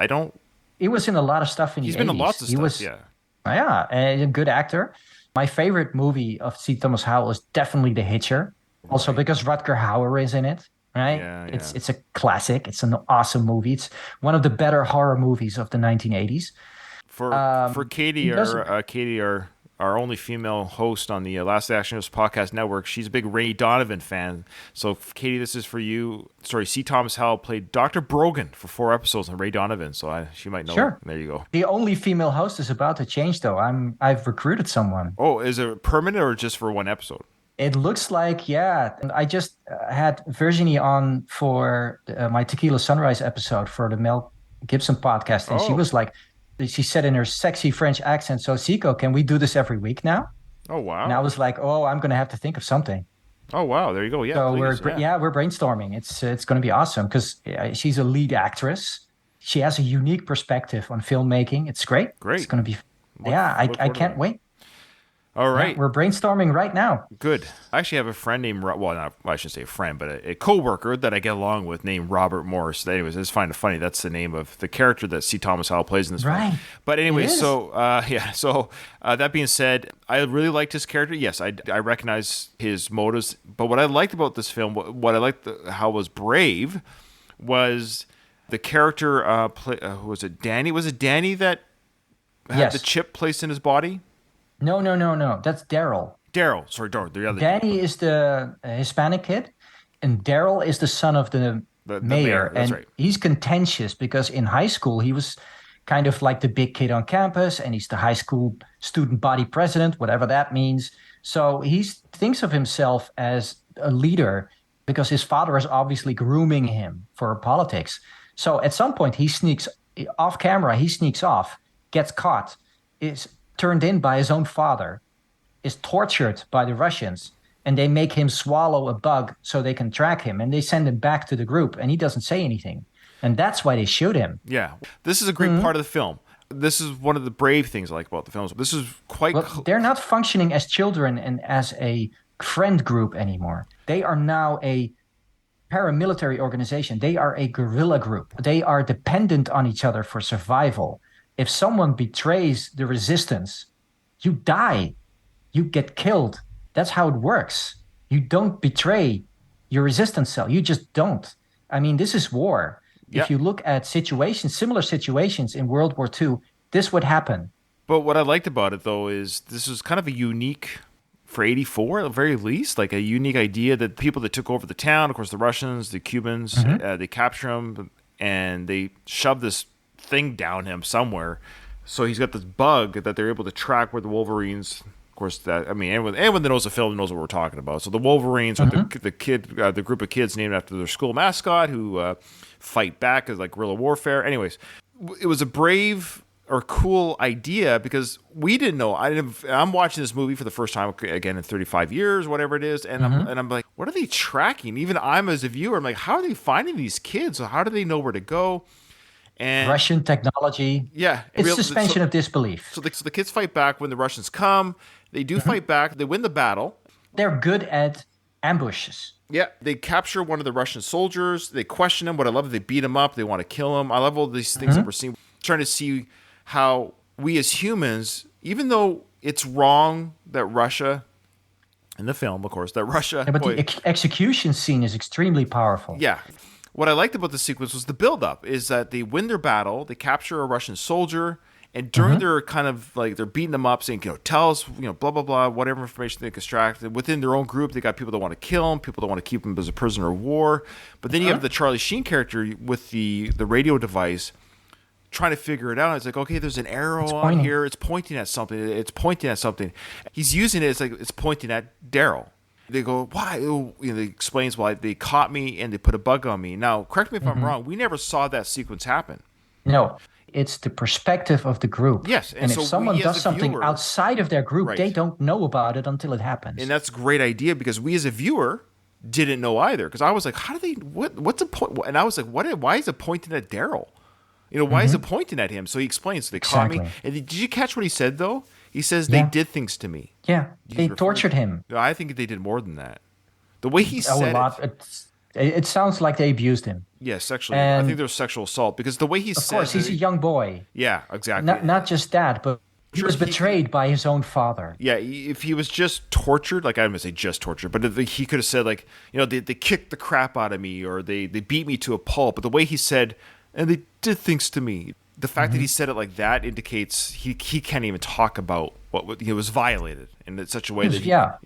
[SPEAKER 2] He
[SPEAKER 1] was in a lot of stuff in the 80s.
[SPEAKER 2] He's been in lots of stuff, yeah.
[SPEAKER 1] Yeah, a good actor. My favorite movie of C. Thomas Howell is definitely The Hitcher. Also because Rutger Hauer is in it, right?
[SPEAKER 2] Yeah,
[SPEAKER 1] It's
[SPEAKER 2] yeah.
[SPEAKER 1] it's a classic. It's an awesome movie. It's one of the better horror movies of the 1980s.
[SPEAKER 2] For Katie,
[SPEAKER 1] It doesn't.
[SPEAKER 2] our only female host on the Last Action News podcast network, she's a big Ray Donovan fan. So Katie, this is for you. Sorry, C. Thomas Howell played Dr. Brogan for 4 episodes on Ray Donovan, so she might know.
[SPEAKER 1] Sure.
[SPEAKER 2] There you go.
[SPEAKER 1] The only female host is about to change, though. I've recruited someone.
[SPEAKER 2] Oh, is it permanent or just for 1 episode?
[SPEAKER 1] It looks like, yeah. And I just had Virginie on for my Tequila Sunrise episode for the Mel Gibson podcast, and she
[SPEAKER 2] Oh.
[SPEAKER 1] was like, she said in her sexy French accent, "So, Zico, can we do this every week now?"
[SPEAKER 2] Oh
[SPEAKER 1] And I
[SPEAKER 2] wow.
[SPEAKER 1] was like, "Oh, I'm gonna have to think of something."
[SPEAKER 2] Oh wow. There you go. Yeah,
[SPEAKER 1] So
[SPEAKER 2] please. Yeah.
[SPEAKER 1] we're brainstorming. It's going to be awesome because she's a lead actress. She has a unique perspective on filmmaking. It's great. It's
[SPEAKER 2] Great.
[SPEAKER 1] going to be,
[SPEAKER 2] Look,
[SPEAKER 1] yeah.
[SPEAKER 2] look
[SPEAKER 1] I
[SPEAKER 2] forward to
[SPEAKER 1] can't
[SPEAKER 2] that.
[SPEAKER 1] wait.
[SPEAKER 2] All
[SPEAKER 1] Yeah,
[SPEAKER 2] right.
[SPEAKER 1] we're brainstorming right now.
[SPEAKER 2] Good. I actually have a friend named well, not, well, I shouldn't say a friend, but a coworker that I get along with named Robert Morris. Anyways, I just find it funny. That's the name of the character that C. Thomas Howell plays in this
[SPEAKER 1] Right.
[SPEAKER 2] film. But anyways,
[SPEAKER 1] is.
[SPEAKER 2] so yeah. So that being said, I really liked his character. Yes, I recognize his motives. But what I liked about this film, what I liked how it was brave, was the character. Who was it? Danny? Was it Danny that had
[SPEAKER 1] Yes.
[SPEAKER 2] the chip placed in his body?
[SPEAKER 1] No. That's Daryl.
[SPEAKER 2] Daryl. Sorry, Daryl. The other
[SPEAKER 1] Danny is the Hispanic kid, and Daryl is the son of the
[SPEAKER 2] The
[SPEAKER 1] mayor.
[SPEAKER 2] mayor, that's
[SPEAKER 1] And
[SPEAKER 2] right.
[SPEAKER 1] he's contentious because in high school he was kind of like the big kid on campus, and he's the high school student body president, whatever that means. So he thinks of himself as a leader because his father is obviously grooming him for politics. So at some point he sneaks off camera, he sneaks off, gets caught, is turned in by his own father, is tortured by the Russians, and they make him swallow a bug so they can track him, and they send him back to the group, and he doesn't say anything. And that's why they shoot him.
[SPEAKER 2] Yeah, this is a great part of the film. This is one of the brave things I like about the films. This is quite.
[SPEAKER 1] But they're not functioning as children and as a friend group anymore. They are now a paramilitary organization. They are a guerrilla group. They are dependent on each other for survival. If someone betrays the resistance, you die. You get killed. That's how it works. You don't betray your resistance cell. You just don't. I mean, this is war.
[SPEAKER 2] Yeah.
[SPEAKER 1] If you look at similar situations in World War II, this would happen.
[SPEAKER 2] But what I liked about it though is this is kind of a unique for '84 at the very least, like a unique idea that people that took over the town, of course, the Russians, the Cubans, they capture him and they shove this thing down him somewhere. So he's got this bug that they're able to track where the Wolverines. Of course, that I mean, anyone that knows the film knows what we're talking about. So the Wolverines are the group of kids named after their school mascot who fight back as like guerrilla warfare. Anyways, it was a brave or cool idea because we didn't know. I'm watching this movie for the first time again in 35 years, whatever it is, and I'm like, what are they tracking? Even I'm as a viewer, I'm like, how are they finding these kids? How do they know where to go? And
[SPEAKER 1] Russian technology.
[SPEAKER 2] yeah,
[SPEAKER 1] It's suspension of disbelief.
[SPEAKER 2] So the kids fight back when the Russians come. They do fight back. They win the battle.
[SPEAKER 1] They're good at ambushes.
[SPEAKER 2] Yeah, they capture one of the Russian soldiers. They question him. What I love is they beat him up. They want to kill him. I love all these things that we're seeing. Trying to see how we as humans, even though it's wrong that Russia, in the film, of course, that Russia.
[SPEAKER 1] Yeah, but the execution scene is extremely powerful.
[SPEAKER 2] Yeah. What I liked about the sequence was the build-up, is that they win their battle, they capture a Russian soldier, and during their kind of, like, they're beating them up, saying, tell us, blah, blah, blah, whatever information they can extract. Within their own group, they got people that want to kill him, people that want to keep him as a prisoner of war. But then you have the Charlie Sheen character with the radio device trying to figure it out. It's like, okay, there's an arrow on
[SPEAKER 1] pointing.
[SPEAKER 2] here. It's pointing at something. It's pointing at something. He's using it. It's like it's pointing at Daryl. They go, why? They explains why they caught me and they put a bug on me. Now, correct me if I'm wrong. We never saw that sequence happen.
[SPEAKER 1] No, it's the perspective of the group.
[SPEAKER 2] Yes,
[SPEAKER 1] And
[SPEAKER 2] so
[SPEAKER 1] if someone
[SPEAKER 2] we as
[SPEAKER 1] does
[SPEAKER 2] a
[SPEAKER 1] something
[SPEAKER 2] viewer-
[SPEAKER 1] outside of their group,
[SPEAKER 2] Right.
[SPEAKER 1] they don't know about it until it happens.
[SPEAKER 2] And that's a great idea because we as a viewer didn't know either. Because I was like, how do they? What's the point? And I was like, what? Why is it pointing at Daryl? Why is it pointing at him? So he explains. They caught me.
[SPEAKER 1] Exactly.
[SPEAKER 2] And did you catch what he said though? He says
[SPEAKER 1] Yeah.
[SPEAKER 2] they did things to me.
[SPEAKER 1] Yeah, they
[SPEAKER 2] referring-
[SPEAKER 1] tortured him.
[SPEAKER 2] No, I think they did more than that. The way he
[SPEAKER 1] A
[SPEAKER 2] said
[SPEAKER 1] lot.
[SPEAKER 2] it.
[SPEAKER 1] It sounds like they abused him.
[SPEAKER 2] Yeah, sexually. I
[SPEAKER 1] And-
[SPEAKER 2] think there was sexual assault because the way he
[SPEAKER 1] Of
[SPEAKER 2] said
[SPEAKER 1] course, he's a young boy.
[SPEAKER 2] Yeah, exactly.
[SPEAKER 1] Not just that, but He was betrayed by his own father.
[SPEAKER 2] Yeah, if he was just tortured, like I'm gonna say just tortured, but if he could have said like, they kicked the crap out of me or they beat me to a pulp. But the way he said, and they did things to me. The fact that he said it like that indicates he can't even talk about what he was violated in such a way that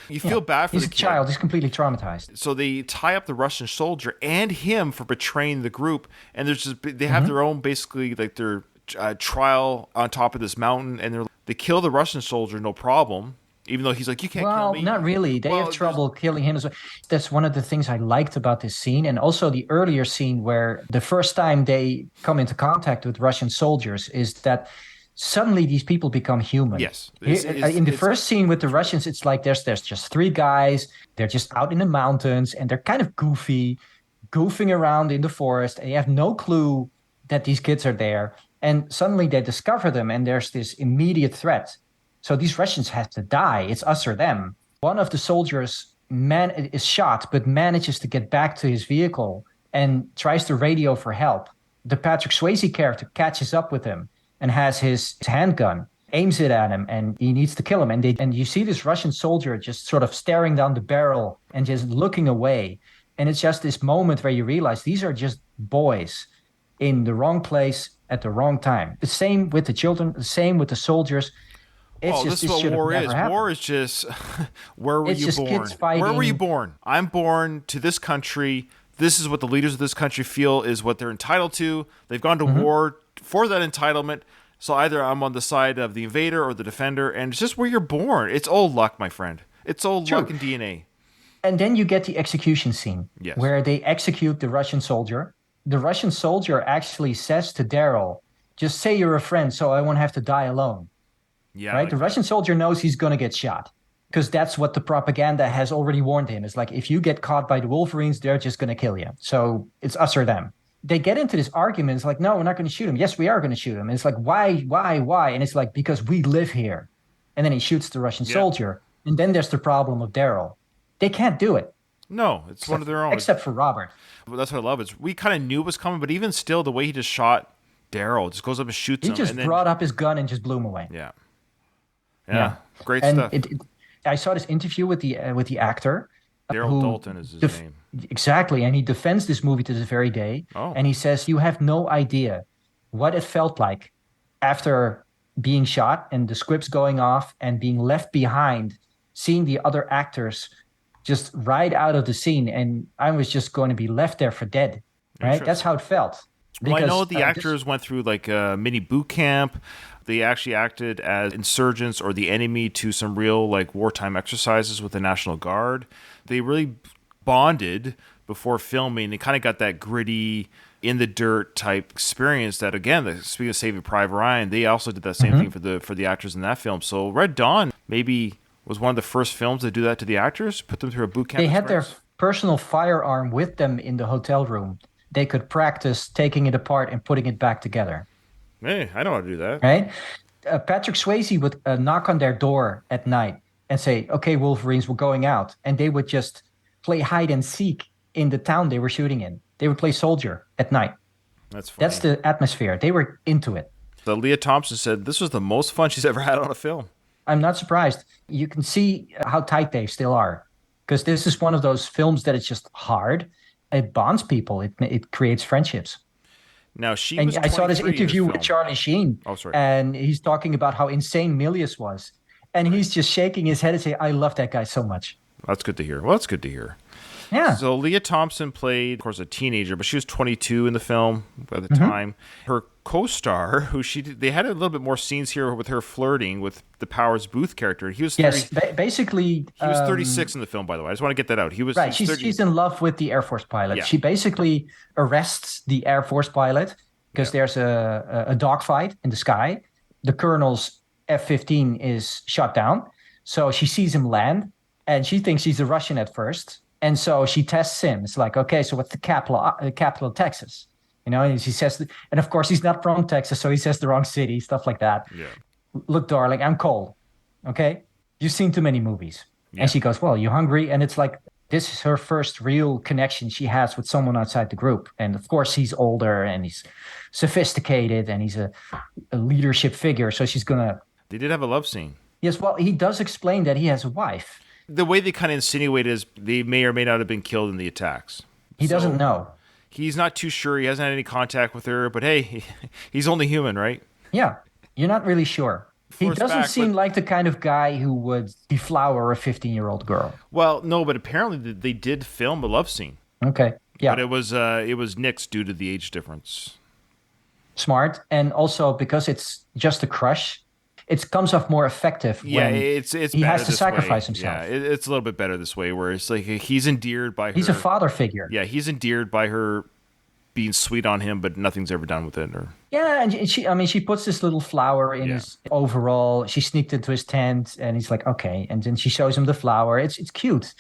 [SPEAKER 2] you feel bad for
[SPEAKER 1] he's
[SPEAKER 2] the
[SPEAKER 1] a
[SPEAKER 2] kid.
[SPEAKER 1] child. He's completely traumatized.
[SPEAKER 2] So they tie up the Russian soldier and him for betraying the group, and they have their own basically like their trial on top of this mountain, and they kill the Russian soldier, no problem. Even though he's like, you can't kill me.
[SPEAKER 1] Well, not really. They have trouble killing him as well. That's one of the things I liked about this scene. And also the earlier scene where the first time they come into contact with Russian soldiers is that suddenly these people become human.
[SPEAKER 2] Yes.
[SPEAKER 1] In the first scene with the Russians, it's like there's just three guys. They're just out in the mountains and they're kind of goofing around in the forest. And you have no clue that these kids are there. And suddenly they discover them and there's this immediate threat. So these Russians have to die. It's us or them. One of the soldiers is shot, but manages to get back to his vehicle and tries to radio for help. The Patrick Swayze character catches up with him and has his handgun, aims it at him, and he needs to kill him. And you see this Russian soldier just sort of staring down the barrel and just looking away. And it's just this moment where you realize these are just boys in the wrong place at the wrong time. The same with the children, the same with the soldiers.
[SPEAKER 2] This is what war is. War is just where were you born? Where were you born? I'm born to this country. This is what the leaders of this country feel is what they're entitled to. They've gone to war for that entitlement. So either I'm on the side of the invader or the defender, and it's just where you're born. It's old luck, my friend. It's old luck and DNA.
[SPEAKER 1] And then you get the execution scene where they execute the Russian soldier. The Russian soldier actually says to Daryl, just say you're a friend so I won't have to die alone.
[SPEAKER 2] Yeah,
[SPEAKER 1] right. The Russian soldier knows he's going to get shot because that's what the propaganda has already warned him. It's like, if you get caught by the Wolverines, they're just going to kill you. So it's us or them. They get into this argument. It's like, no, we're not going to shoot him. Yes, we are going to shoot him. And it's like, why? And it's like, because we live here. And then he shoots the Russian soldier. And then there's the problem of Daryl. They can't do it.
[SPEAKER 2] No, it's one of their own.
[SPEAKER 1] Except for Robert.
[SPEAKER 2] Well, that's what I love. We kind of knew it was coming, but even still, the way he just shot Daryl, just goes up and shoots him.
[SPEAKER 1] He just brought up his gun and just blew him away.
[SPEAKER 2] Yeah, great
[SPEAKER 1] and
[SPEAKER 2] stuff.
[SPEAKER 1] I saw this interview with the actor.
[SPEAKER 2] Daryl Dalton is his name.
[SPEAKER 1] Exactly, and he defends this movie to this very day.
[SPEAKER 2] Oh.
[SPEAKER 1] And he says, you have no idea what it felt like after being shot and the scripts going off and being left behind, seeing the other actors just ride out of the scene, and I was just going to be left there for dead. Right? That's how it felt.
[SPEAKER 2] Well, I know the actors went through like a mini boot camp. They actually acted as insurgents or the enemy to some real like wartime exercises with the National Guard. They really bonded before filming. They kind of got that gritty, in the dirt type experience. That again, speaking of Saving Private Ryan, they also did that same thing for the actors in that film. So Red Dawn maybe was one of the first films to do that to the actors, put them through a boot camp.
[SPEAKER 1] They had their personal firearm with them in the hotel room. They could practice taking it apart and putting it back together.
[SPEAKER 2] Hey, I know how to do that.
[SPEAKER 1] Right? Patrick Swayze would knock on their door at night and say, okay, Wolverines, we're going out. And they would just play hide and seek in the town they were shooting in. They would play soldier at night.
[SPEAKER 2] That's funny.
[SPEAKER 1] That's the atmosphere. They were into it.
[SPEAKER 2] So Leah Thompson said this was the most fun she's ever had on a film.
[SPEAKER 1] I'm not surprised. You can see how tight they still are. Because this is one of those films that it's just hard. It bonds people. It creates friendships.
[SPEAKER 2] Now she
[SPEAKER 1] and
[SPEAKER 2] was
[SPEAKER 1] I saw this
[SPEAKER 2] 23
[SPEAKER 1] interview with Charlie Sheen.
[SPEAKER 2] Oh, sorry.
[SPEAKER 1] And he's talking about how insane Milius was. And he's just shaking his head and saying, I love that guy so much.
[SPEAKER 2] That's good to hear. Well, that's good to hear.
[SPEAKER 1] Yeah.
[SPEAKER 2] So Leah Thompson played, of course, a teenager, but she was 22 in the film at the time. Her co-star, they had a little bit more scenes here with her flirting with the Powers Booth character. He was 30,
[SPEAKER 1] basically
[SPEAKER 2] he was 36 in the film, by the way. I just want to get that out. He was
[SPEAKER 1] right. She's in love with the Air Force pilot.
[SPEAKER 2] Yeah.
[SPEAKER 1] She basically arrests the Air Force pilot because there's a dogfight in the sky. The colonel's F-15 is shot down, so she sees him land, and she thinks he's a Russian at first. And so she tests him. It's like, okay, so what's the capital of Texas? You know, and she says, and of course he's not from Texas, so he says the wrong city, stuff like that.
[SPEAKER 2] Yeah.
[SPEAKER 1] Look, darling, I'm cold. Okay, you've seen too many movies. Yeah. And she goes, well, you hungry? And it's like, this is her first real connection she has with someone outside the group. And of course, he's older and he's sophisticated and he's a leadership figure. So she's gonna
[SPEAKER 2] They did have a love scene.
[SPEAKER 1] Yes, well, he does explain that he has a wife.
[SPEAKER 2] The way they kind of insinuate is they may or may not have been killed in the attacks.
[SPEAKER 1] He doesn't know.
[SPEAKER 2] He's not too sure. He hasn't had any contact with her, but hey, he's only human, right?
[SPEAKER 1] Yeah, you're not really sure. He
[SPEAKER 2] Force
[SPEAKER 1] doesn't
[SPEAKER 2] back,
[SPEAKER 1] seem
[SPEAKER 2] but-
[SPEAKER 1] like the kind of guy who would deflower a 15-year-old girl.
[SPEAKER 2] Well, no, but apparently they did film a love scene.
[SPEAKER 1] Okay, yeah,
[SPEAKER 2] But it was nixed due to the age difference.
[SPEAKER 1] smart. And also because it's just a crush, it comes off more effective
[SPEAKER 2] Yeah,
[SPEAKER 1] when
[SPEAKER 2] it's
[SPEAKER 1] he
[SPEAKER 2] better
[SPEAKER 1] has to
[SPEAKER 2] this
[SPEAKER 1] sacrifice
[SPEAKER 2] way.
[SPEAKER 1] himself.
[SPEAKER 2] Yeah, it's a little bit better this way, where it's like he's endeared by her.
[SPEAKER 1] He's a father figure.
[SPEAKER 2] Yeah, he's endeared by her being sweet on him, but nothing's ever done with it. Or
[SPEAKER 1] Yeah, and she puts this little flower in his overall. She sneaked into his tent, and he's like, okay. And then she shows him the flower. It's cute,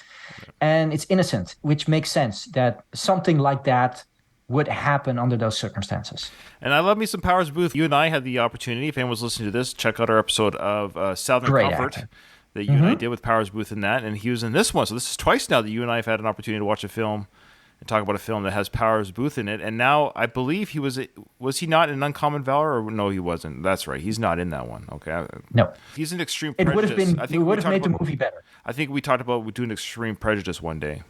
[SPEAKER 1] and it's innocent, which makes sense that something like that would happen under those circumstances.
[SPEAKER 2] And I love me some Powers Booth. You and I had the opportunity, if anyone's listening to this, check out our episode of Southern
[SPEAKER 1] Great
[SPEAKER 2] Comfort
[SPEAKER 1] actor.
[SPEAKER 2] that you and I did with Powers Booth in that, and he was in this one. So this is twice now that you and I have had an opportunity to watch a film and talk about a film that has Powers Booth in it. And now I believe he was he not in Uncommon Valor? Or no, he wasn't. That's right. He's not in that one. Okay.
[SPEAKER 1] No,
[SPEAKER 2] He's in Extreme
[SPEAKER 1] it
[SPEAKER 2] Prejudice.
[SPEAKER 1] would have been.
[SPEAKER 2] I
[SPEAKER 1] It
[SPEAKER 2] think
[SPEAKER 1] would
[SPEAKER 2] we
[SPEAKER 1] have made
[SPEAKER 2] talked
[SPEAKER 1] the
[SPEAKER 2] about-
[SPEAKER 1] movie better.
[SPEAKER 2] I think we talked about doing Extreme Prejudice one day.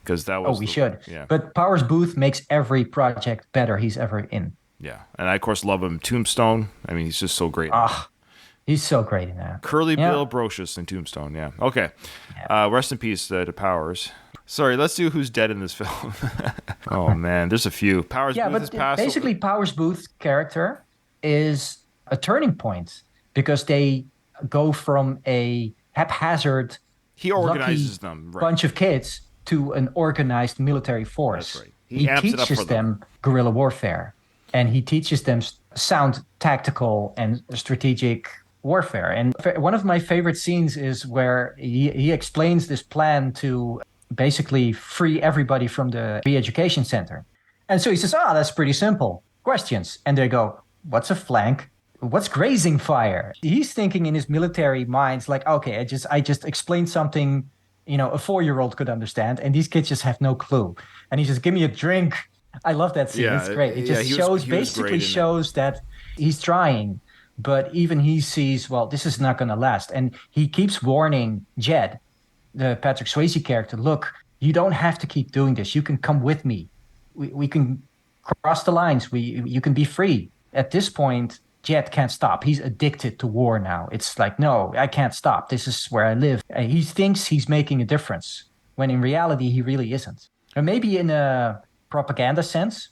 [SPEAKER 2] Because that was
[SPEAKER 1] Oh, we should.
[SPEAKER 2] Yeah.
[SPEAKER 1] But Powers Booth makes every project better he's ever in.
[SPEAKER 2] Yeah. And I, of course, love him. Tombstone. I mean, he's just so great.
[SPEAKER 1] Ah, he's so great in that.
[SPEAKER 2] Curly
[SPEAKER 1] Yeah.
[SPEAKER 2] Bill Brocious in Tombstone, yeah. Okay. Rest in peace to Powers. Sorry, let's do who's dead in this film. Oh, man, there's a few. Powers
[SPEAKER 1] Yeah,
[SPEAKER 2] Booth has
[SPEAKER 1] but
[SPEAKER 2] passed.
[SPEAKER 1] basically, Powers Booth's character is a turning point because they go from a haphazard
[SPEAKER 2] He organizes
[SPEAKER 1] lucky
[SPEAKER 2] them. Right.
[SPEAKER 1] bunch of kids to an organized military force.
[SPEAKER 2] That's right.
[SPEAKER 1] He
[SPEAKER 2] He amps it up
[SPEAKER 1] teaches
[SPEAKER 2] for them.
[SPEAKER 1] guerrilla warfare, and he teaches them sound tactical and strategic warfare. And one of my favorite scenes is where he explains this plan to basically free everybody from the re-education center. And so he says, that's pretty simple. Questions. And they go, what's a flank? What's grazing fire? He's thinking in his military minds like, okay, I just explained something, a 4-year-old could understand, and these kids just have no clue. And he says, give me a drink. I love that scene.
[SPEAKER 2] Yeah,
[SPEAKER 1] it's great. It
[SPEAKER 2] yeah,
[SPEAKER 1] just
[SPEAKER 2] he was
[SPEAKER 1] shows,
[SPEAKER 2] great
[SPEAKER 1] basically
[SPEAKER 2] in that.
[SPEAKER 1] shows that he's trying, but even he sees, well, this is not going to last. And he keeps warning Jed, the Patrick Swayze character, look, you don't have to keep doing this. You can come with me. We can cross the lines. You can be free. At this point, Jed can't stop. He's addicted to war now. It's like, no, I can't stop. This is where I live. And he thinks he's making a difference, when in reality, he really isn't. And maybe in a propaganda sense,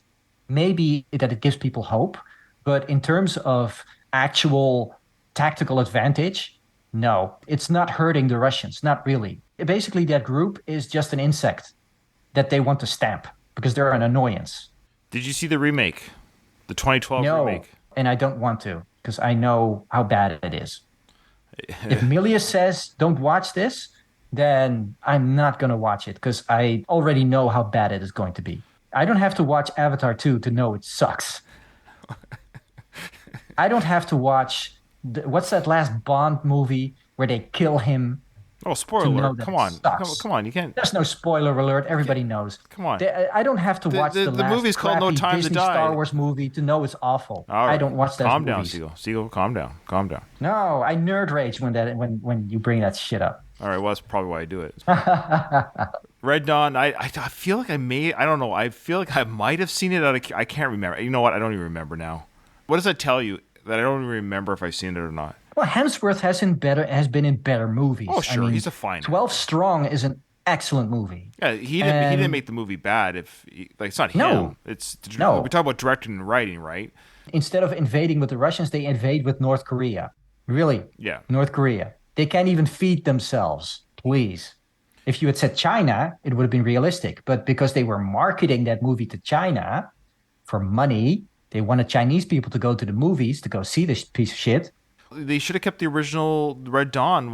[SPEAKER 1] maybe that it gives people hope. But in terms of actual tactical advantage, no, it's not hurting the Russians, not really. Basically, that group is just an insect that they want to stamp because they're an annoyance.
[SPEAKER 2] Did you see the remake? The 2012
[SPEAKER 1] No,
[SPEAKER 2] remake?
[SPEAKER 1] and I don't want to because I know how bad it is. If Milia says, don't watch this, then I'm not going to watch it because I already know how bad it is going to be. I don't have to watch Avatar 2 to know it sucks. I don't have to watch, what's that last Bond movie where they kill him?
[SPEAKER 2] Oh, spoiler
[SPEAKER 1] to know
[SPEAKER 2] alert.
[SPEAKER 1] that
[SPEAKER 2] Come
[SPEAKER 1] it
[SPEAKER 2] on.
[SPEAKER 1] sucks.
[SPEAKER 2] Come on. You can't.
[SPEAKER 1] There's no spoiler alert. Everybody knows.
[SPEAKER 2] Come on.
[SPEAKER 1] I don't have to watch the
[SPEAKER 2] the
[SPEAKER 1] last
[SPEAKER 2] movie's called No
[SPEAKER 1] crappy
[SPEAKER 2] Time to
[SPEAKER 1] Disney
[SPEAKER 2] Die.
[SPEAKER 1] Star Wars movie to know it's awful.
[SPEAKER 2] All right.
[SPEAKER 1] I don't watch those
[SPEAKER 2] Calm down,
[SPEAKER 1] movies.
[SPEAKER 2] Siegel. Siegel, calm down. Calm down.
[SPEAKER 1] No, I nerd rage when you bring that shit up.
[SPEAKER 2] All right, well, that's probably why I do it. Red Dawn, I feel like I don't know. I feel like I might have seen it I can't remember. You know what? I don't even remember now. What does that tell you? That I don't even remember if I've seen it or not.
[SPEAKER 1] Well, Hemsworth has been in better movies.
[SPEAKER 2] Oh, sure.
[SPEAKER 1] I mean,
[SPEAKER 2] He's a fine
[SPEAKER 1] 12 Strong is an excellent movie.
[SPEAKER 2] Yeah, he didn't make the movie bad. It's not
[SPEAKER 1] No.
[SPEAKER 2] him. It's
[SPEAKER 1] No.
[SPEAKER 2] We talk about directing and writing, right?
[SPEAKER 1] Instead of invading with the Russians, they invade with North Korea. Really?
[SPEAKER 2] Yeah.
[SPEAKER 1] North Korea. They can't even feed themselves. Please. If you had said China, it would have been realistic. But because they were marketing that movie to China for money, they wanted Chinese people to go to the movies to go see this piece of shit.
[SPEAKER 2] They should have kept the original Red Dawn.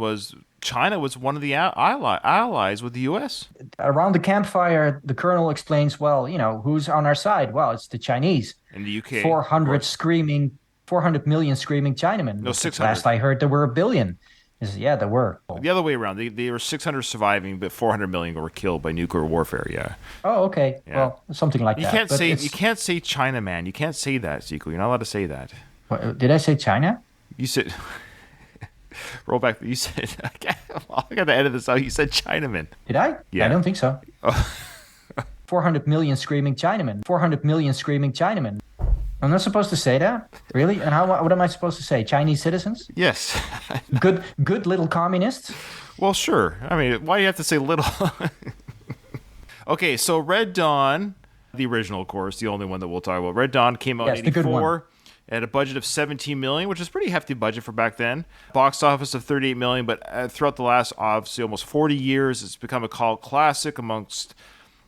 [SPEAKER 2] China was one of the allies with the U.S.
[SPEAKER 1] Around the campfire, the colonel explains, well, who's on our side? Well, it's the Chinese.
[SPEAKER 2] In the UK,
[SPEAKER 1] 400 million screaming Chinamen.
[SPEAKER 2] No, 600.
[SPEAKER 1] Last I heard, there were 1 billion. He says, yeah, there were.
[SPEAKER 2] The other way around. They were 600 surviving, but 400 million were killed by nuclear warfare. Yeah.
[SPEAKER 1] Oh, okay.
[SPEAKER 2] Yeah.
[SPEAKER 1] Well, something like
[SPEAKER 2] You
[SPEAKER 1] that.
[SPEAKER 2] can't
[SPEAKER 1] But
[SPEAKER 2] say
[SPEAKER 1] it's-
[SPEAKER 2] you can't say China, man. You can't say that, Zico. You're not allowed to say that.
[SPEAKER 1] Did I say China?
[SPEAKER 2] You said roll back. You said, I got to edit this out. You said Chinaman.
[SPEAKER 1] Did I?
[SPEAKER 2] Yeah.
[SPEAKER 1] I don't think so. 400 million screaming Chinamen. 400 million screaming Chinamen. I'm not supposed to say that? Really? And what am I supposed to say? Chinese citizens?
[SPEAKER 2] Yes.
[SPEAKER 1] Good little communists?
[SPEAKER 2] Well, sure. I mean, why do you have to say little? Okay, so Red Dawn, the original, of course, the only one that we'll talk about. Red Dawn came out in
[SPEAKER 1] the good one.
[SPEAKER 2] 84 at a budget of $17 million, which is a pretty hefty budget for back then. Box office of $38 million, but throughout the last, obviously, almost 40 years, it's become a cult classic amongst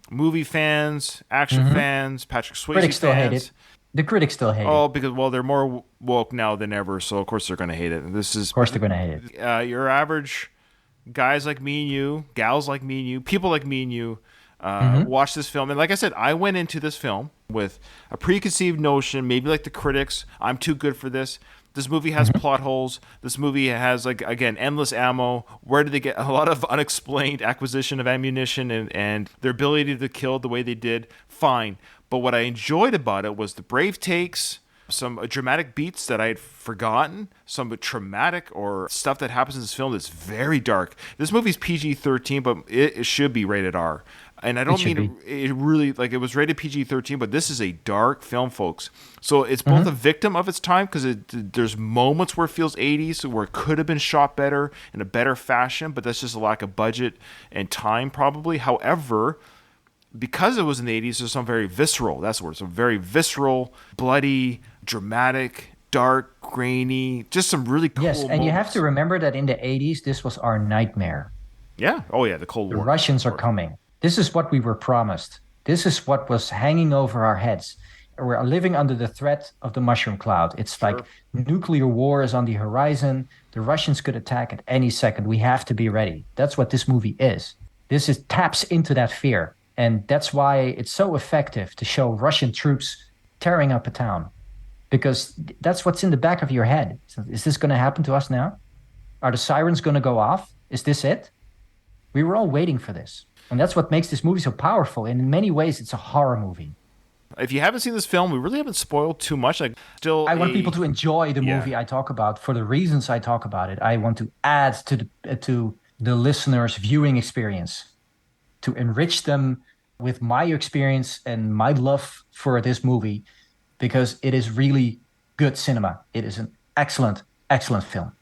[SPEAKER 2] movie fans, action fans, Patrick Swayze
[SPEAKER 1] Critics still hate
[SPEAKER 2] fans.
[SPEAKER 1] it. The critics still hate it.
[SPEAKER 2] Oh, because, well, they're more woke now than ever, so of course they're going to hate it.
[SPEAKER 1] Of course they're going to hate it.
[SPEAKER 2] Your average guys like me and you, gals like me and you, people like me and you, watch this film. And like I said, I went into this film with a preconceived notion, maybe like the critics, I'm too good for this. This movie has plot holes. This movie has, like, again, endless ammo. Where did they get a lot of unexplained acquisition of ammunition and their ability to kill the way they did? Fine. But what I enjoyed about it was the brave takes, some dramatic beats that I had forgotten, some traumatic or stuff that happens in this film that's very dark. This movie's PG-13, but it should be rated R. And I don't mean it really, like, it was rated PG-13, but this is a dark film, folks. So it's both a victim of its time, because there's moments where it feels 80s, where it could have been shot better in a better fashion, but that's just a lack of budget and time, probably. However, because it was in the 80s, there's some very visceral, that's the word, some very visceral, bloody, dramatic, dark, grainy, just some really cool
[SPEAKER 1] Yes, and
[SPEAKER 2] moments.
[SPEAKER 1] you have to remember that in the 80s, this was our nightmare.
[SPEAKER 2] Yeah. Oh, yeah, the Cold
[SPEAKER 1] The
[SPEAKER 2] War.
[SPEAKER 1] Russians are coming. This is what we were promised. This is what was hanging over our heads. We're living under the threat of the mushroom cloud. It's like nuclear war is on the horizon. The Russians could attack at any second. We have to be ready. That's what this movie is. This taps into that fear. And that's why it's so effective to show Russian troops tearing up a town. Because that's what's in the back of your head. So, is this going to happen to us now? Are the sirens going to go off? Is this it? We were all waiting for this. And that's what makes this movie so powerful. And in many ways, it's a horror movie.
[SPEAKER 2] If you haven't seen this film, we really haven't spoiled too much. Like,
[SPEAKER 1] I want people to enjoy the movie I talk about for the reasons I talk about it. I want to add to the listener's viewing experience, to enrich them with my experience and my love for this movie, because it is really good cinema. It is an excellent, excellent film.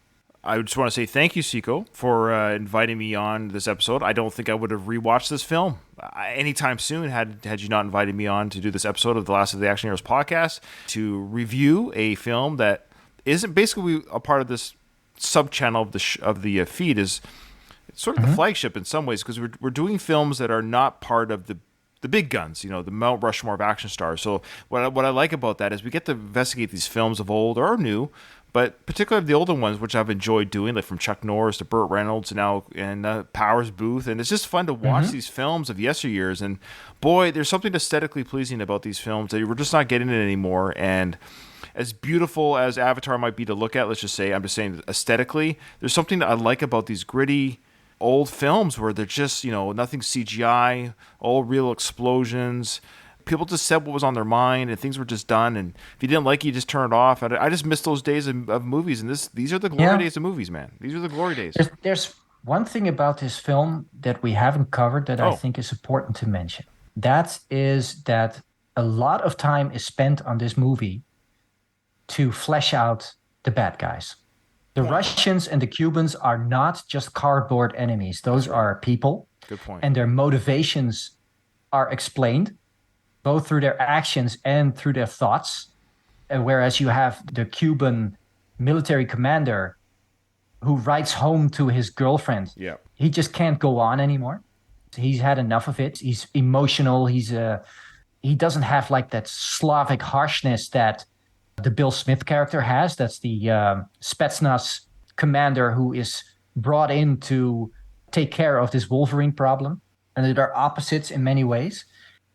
[SPEAKER 2] I just want to say thank you, Seiko, for inviting me on this episode. I don't think I would have rewatched this film anytime soon had you not invited me on to do this episode of the Last of the Action Heroes podcast to review a film that isn't basically a part of this sub-channel of the feed. Is sort of the flagship in some ways, because we're doing films that are not part of the big guns, the Mount Rushmore of action stars. So what I like about that is we get to investigate these films of old or new, but particularly the older ones, which I've enjoyed doing, like from Chuck Norris to Burt Reynolds and Powers Booth. And it's just fun to watch these films of yesteryears. And boy, there's something aesthetically pleasing about these films that we're just not getting it anymore. And as beautiful as Avatar might be to look at, let's just say, I'm just saying aesthetically, there's something that I like about these gritty old films where they're just, nothing CGI, all real explosions. People just said what was on their mind, and things were just done. And if you didn't like it, you just turn it off. I just miss those days of movies. And these are the glory days of movies, man. These are the glory days.
[SPEAKER 1] There's one thing about this film that we haven't covered that I think is important to mention. That is that a lot of time is spent on this movie to flesh out the bad guys. The Russians and the Cubans are not just cardboard enemies. Those are people.
[SPEAKER 2] Good point.
[SPEAKER 1] And their motivations are explained, both through their actions and through their thoughts. And whereas you have the Cuban military commander who writes home to his girlfriend.
[SPEAKER 2] Yeah.
[SPEAKER 1] He just can't go on anymore. He's had enough of it. He's emotional. He doesn't have like that Slavic harshness that the Bill Smith character has. That's the Spetsnaz commander who is brought in to take care of this Wolverine problem. And they're opposites in many ways.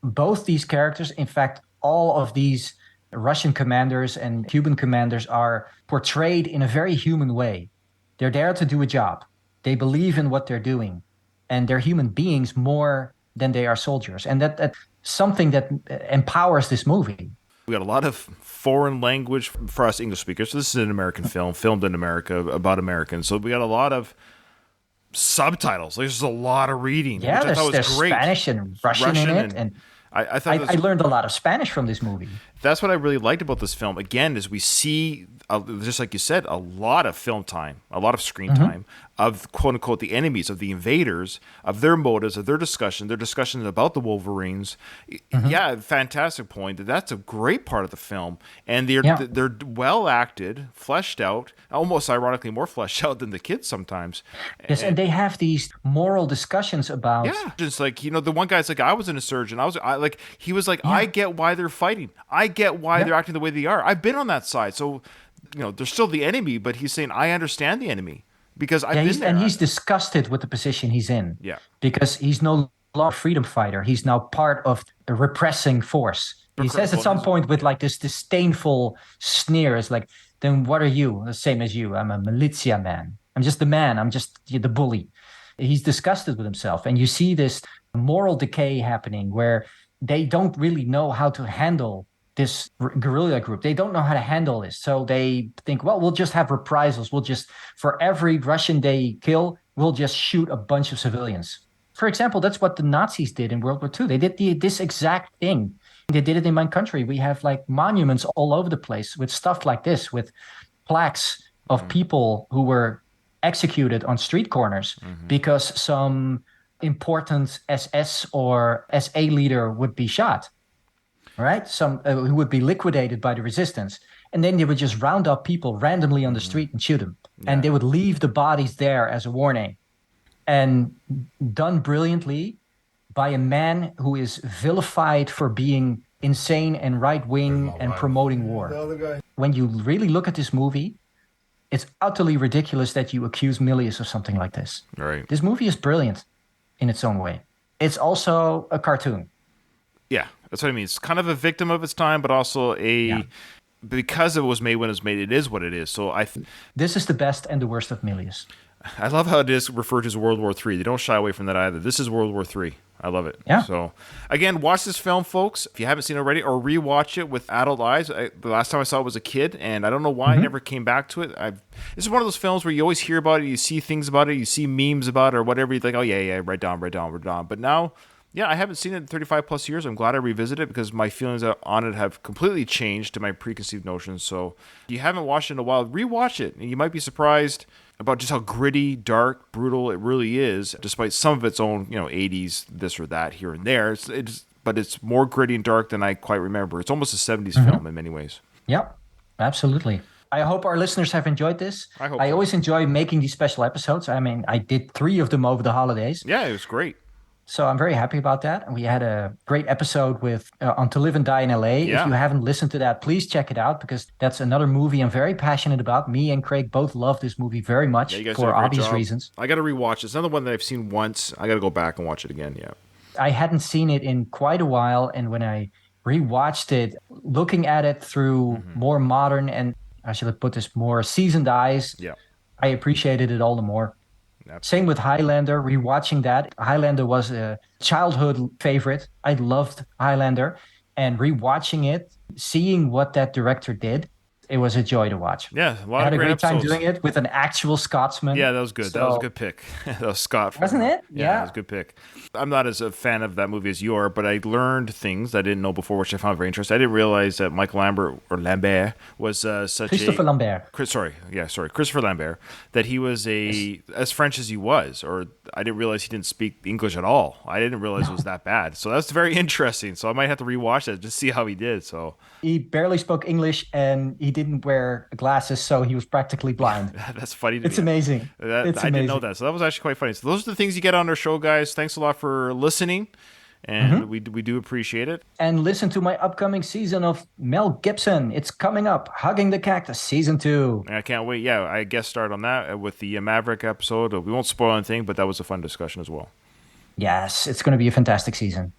[SPEAKER 1] Both these characters, in fact, all of these Russian commanders and Cuban commanders are portrayed in a very human way. They're there to do a job. They believe in what they're doing. And they're human beings more than they are soldiers. And that's something that empowers this movie.
[SPEAKER 2] We got a lot of foreign language for us English speakers. So this is an American film, filmed in America, about Americans. So we got a lot of subtitles. There's a lot of reading,
[SPEAKER 1] Yeah,
[SPEAKER 2] which I thought was
[SPEAKER 1] there's
[SPEAKER 2] great.
[SPEAKER 1] Spanish and Russian in it, and
[SPEAKER 2] I thought
[SPEAKER 1] I learned a lot of Spanish from this movie.
[SPEAKER 2] that's what I really liked about this film. Again, is we see, just like you said, a lot of film time, a lot of screen time of quote unquote the enemies, of the invaders, of their motives, of their discussion about the Wolverines. Yeah, fantastic point. That's a great part of the film, and they're well acted, fleshed out, almost ironically more fleshed out than the kids sometimes.
[SPEAKER 1] Yes, and they have these moral discussions about.
[SPEAKER 2] Yeah, just like the one guy's like, I was an insurgent. He was like, I get why they're fighting. I get why they're acting the way they are. I've been on that side, so they're still the enemy. But he's saying, I understand the enemy because I've been there.
[SPEAKER 1] And he's disgusted with the position he's in.
[SPEAKER 2] Yeah,
[SPEAKER 1] because he's no longer a freedom fighter. He's now part of a repressing force. He says at some point with like this disdainful sneer, it's like, then what are you? The same as you. I'm a militia man. I'm just the man. I'm just the bully. He's disgusted with himself. And you see this moral decay happening where they don't really know how to handle this guerrilla group. They don't know how to handle this. So they think, well, we'll just have reprisals. We'll just, for every Russian they kill, we'll just shoot a bunch of civilians. For example, that's what the Nazis did in World War II. They did this exact thing. They did it in my country. We have like monuments all over the place with stuff like this, with plaques of people who were executed on street corners because some important SS or SA leader would be shot, right? Some who would be liquidated by the resistance. And then they would just round up people randomly on the street and shoot them. Yeah. And they would leave the bodies there as a warning. And done brilliantly by a man who is vilified for being insane and right-wing and promoting war. When you really look at this movie, it's utterly ridiculous that you accuse Milius of something like this.
[SPEAKER 2] Right.
[SPEAKER 1] This movie is brilliant in its own way. It's also a cartoon.
[SPEAKER 2] Yeah, that's what I mean. It's kind of a victim of its time, but also because it was made when it was made, it is what it is. So
[SPEAKER 1] this is the best and the worst of Milius.
[SPEAKER 2] I love how it is referred to as World War III. They don't shy away from that either. This is World War III. I love it.
[SPEAKER 1] Yeah.
[SPEAKER 2] So, again, watch this film, folks, if you haven't seen it already, or rewatch it with adult eyes. The last time I saw it was a kid, and I don't know why I never came back to it. This is one of those films where you always hear about it, you see things about it, you see memes about it, or whatever. You think, oh, yeah, right down. But now, I haven't seen it in 35 plus years. I'm glad I revisited it because my feelings on it have completely changed to my preconceived notions. So, if you haven't watched it in a while, rewatch it, and you might be surprised about just how gritty, dark, brutal it really is, despite some of its own, 80s this or that here and there. But it's more gritty and dark than I quite remember. It's almost a 70s film in many ways.
[SPEAKER 1] Yep, absolutely. I hope our listeners have enjoyed this. I always enjoy making these special episodes. I mean, I did 3 of them over the holidays.
[SPEAKER 2] Yeah, it was great.
[SPEAKER 1] So I'm very happy about that. And we had a great episode with on To Live and Die in LA. Yeah. If you haven't listened to that, please check it out because that's another movie I'm very passionate about. Me and Craig both love this movie very much for obvious reasons.
[SPEAKER 2] I got to rewatch it. It's another one that I've seen once. I got to go back and watch it again. Yeah.
[SPEAKER 1] I hadn't seen it in quite a while. And when I rewatched it, looking at it through more modern and I should have put this more seasoned eyes, I appreciated it all the more. Absolutely. Same with Highlander, rewatching that. Highlander was a childhood favorite. I loved Highlander. And rewatching it, seeing what that director did, it was a joy to watch.
[SPEAKER 2] Yeah,
[SPEAKER 1] I had a great time doing it with an actual Scotsman.
[SPEAKER 2] Yeah, that was good. That was a good pick. That was Scott.
[SPEAKER 1] Wasn't it?
[SPEAKER 2] Yeah, that was a good pick. I'm not as a fan of that movie as you are, but I learned things I didn't know before, which I found very interesting. I didn't realize that Mike Lambert was such
[SPEAKER 1] Christopher Lambert.
[SPEAKER 2] Christopher Lambert. That he was as French as he was, or I didn't realize he didn't speak English at all. I didn't realize it was that bad. So that's very interesting. So I might have to rewatch that just to see how he did. So
[SPEAKER 1] he barely spoke English and he didn't wear glasses, so he was practically blind.
[SPEAKER 2] That's funny.
[SPEAKER 1] It's amazing.
[SPEAKER 2] I didn't know that. So that was actually quite funny. So those are the things you get on our show, guys. Thanks a lot for listening. And we do appreciate it.
[SPEAKER 1] And listen to my upcoming season of Mel Gibson. It's coming up. Hugging the Cactus, season 2.
[SPEAKER 2] I can't wait. Yeah, I guest starred on that with the Maverick episode. We won't spoil anything, but that was a fun discussion as well.
[SPEAKER 1] Yes, it's going to be a fantastic season.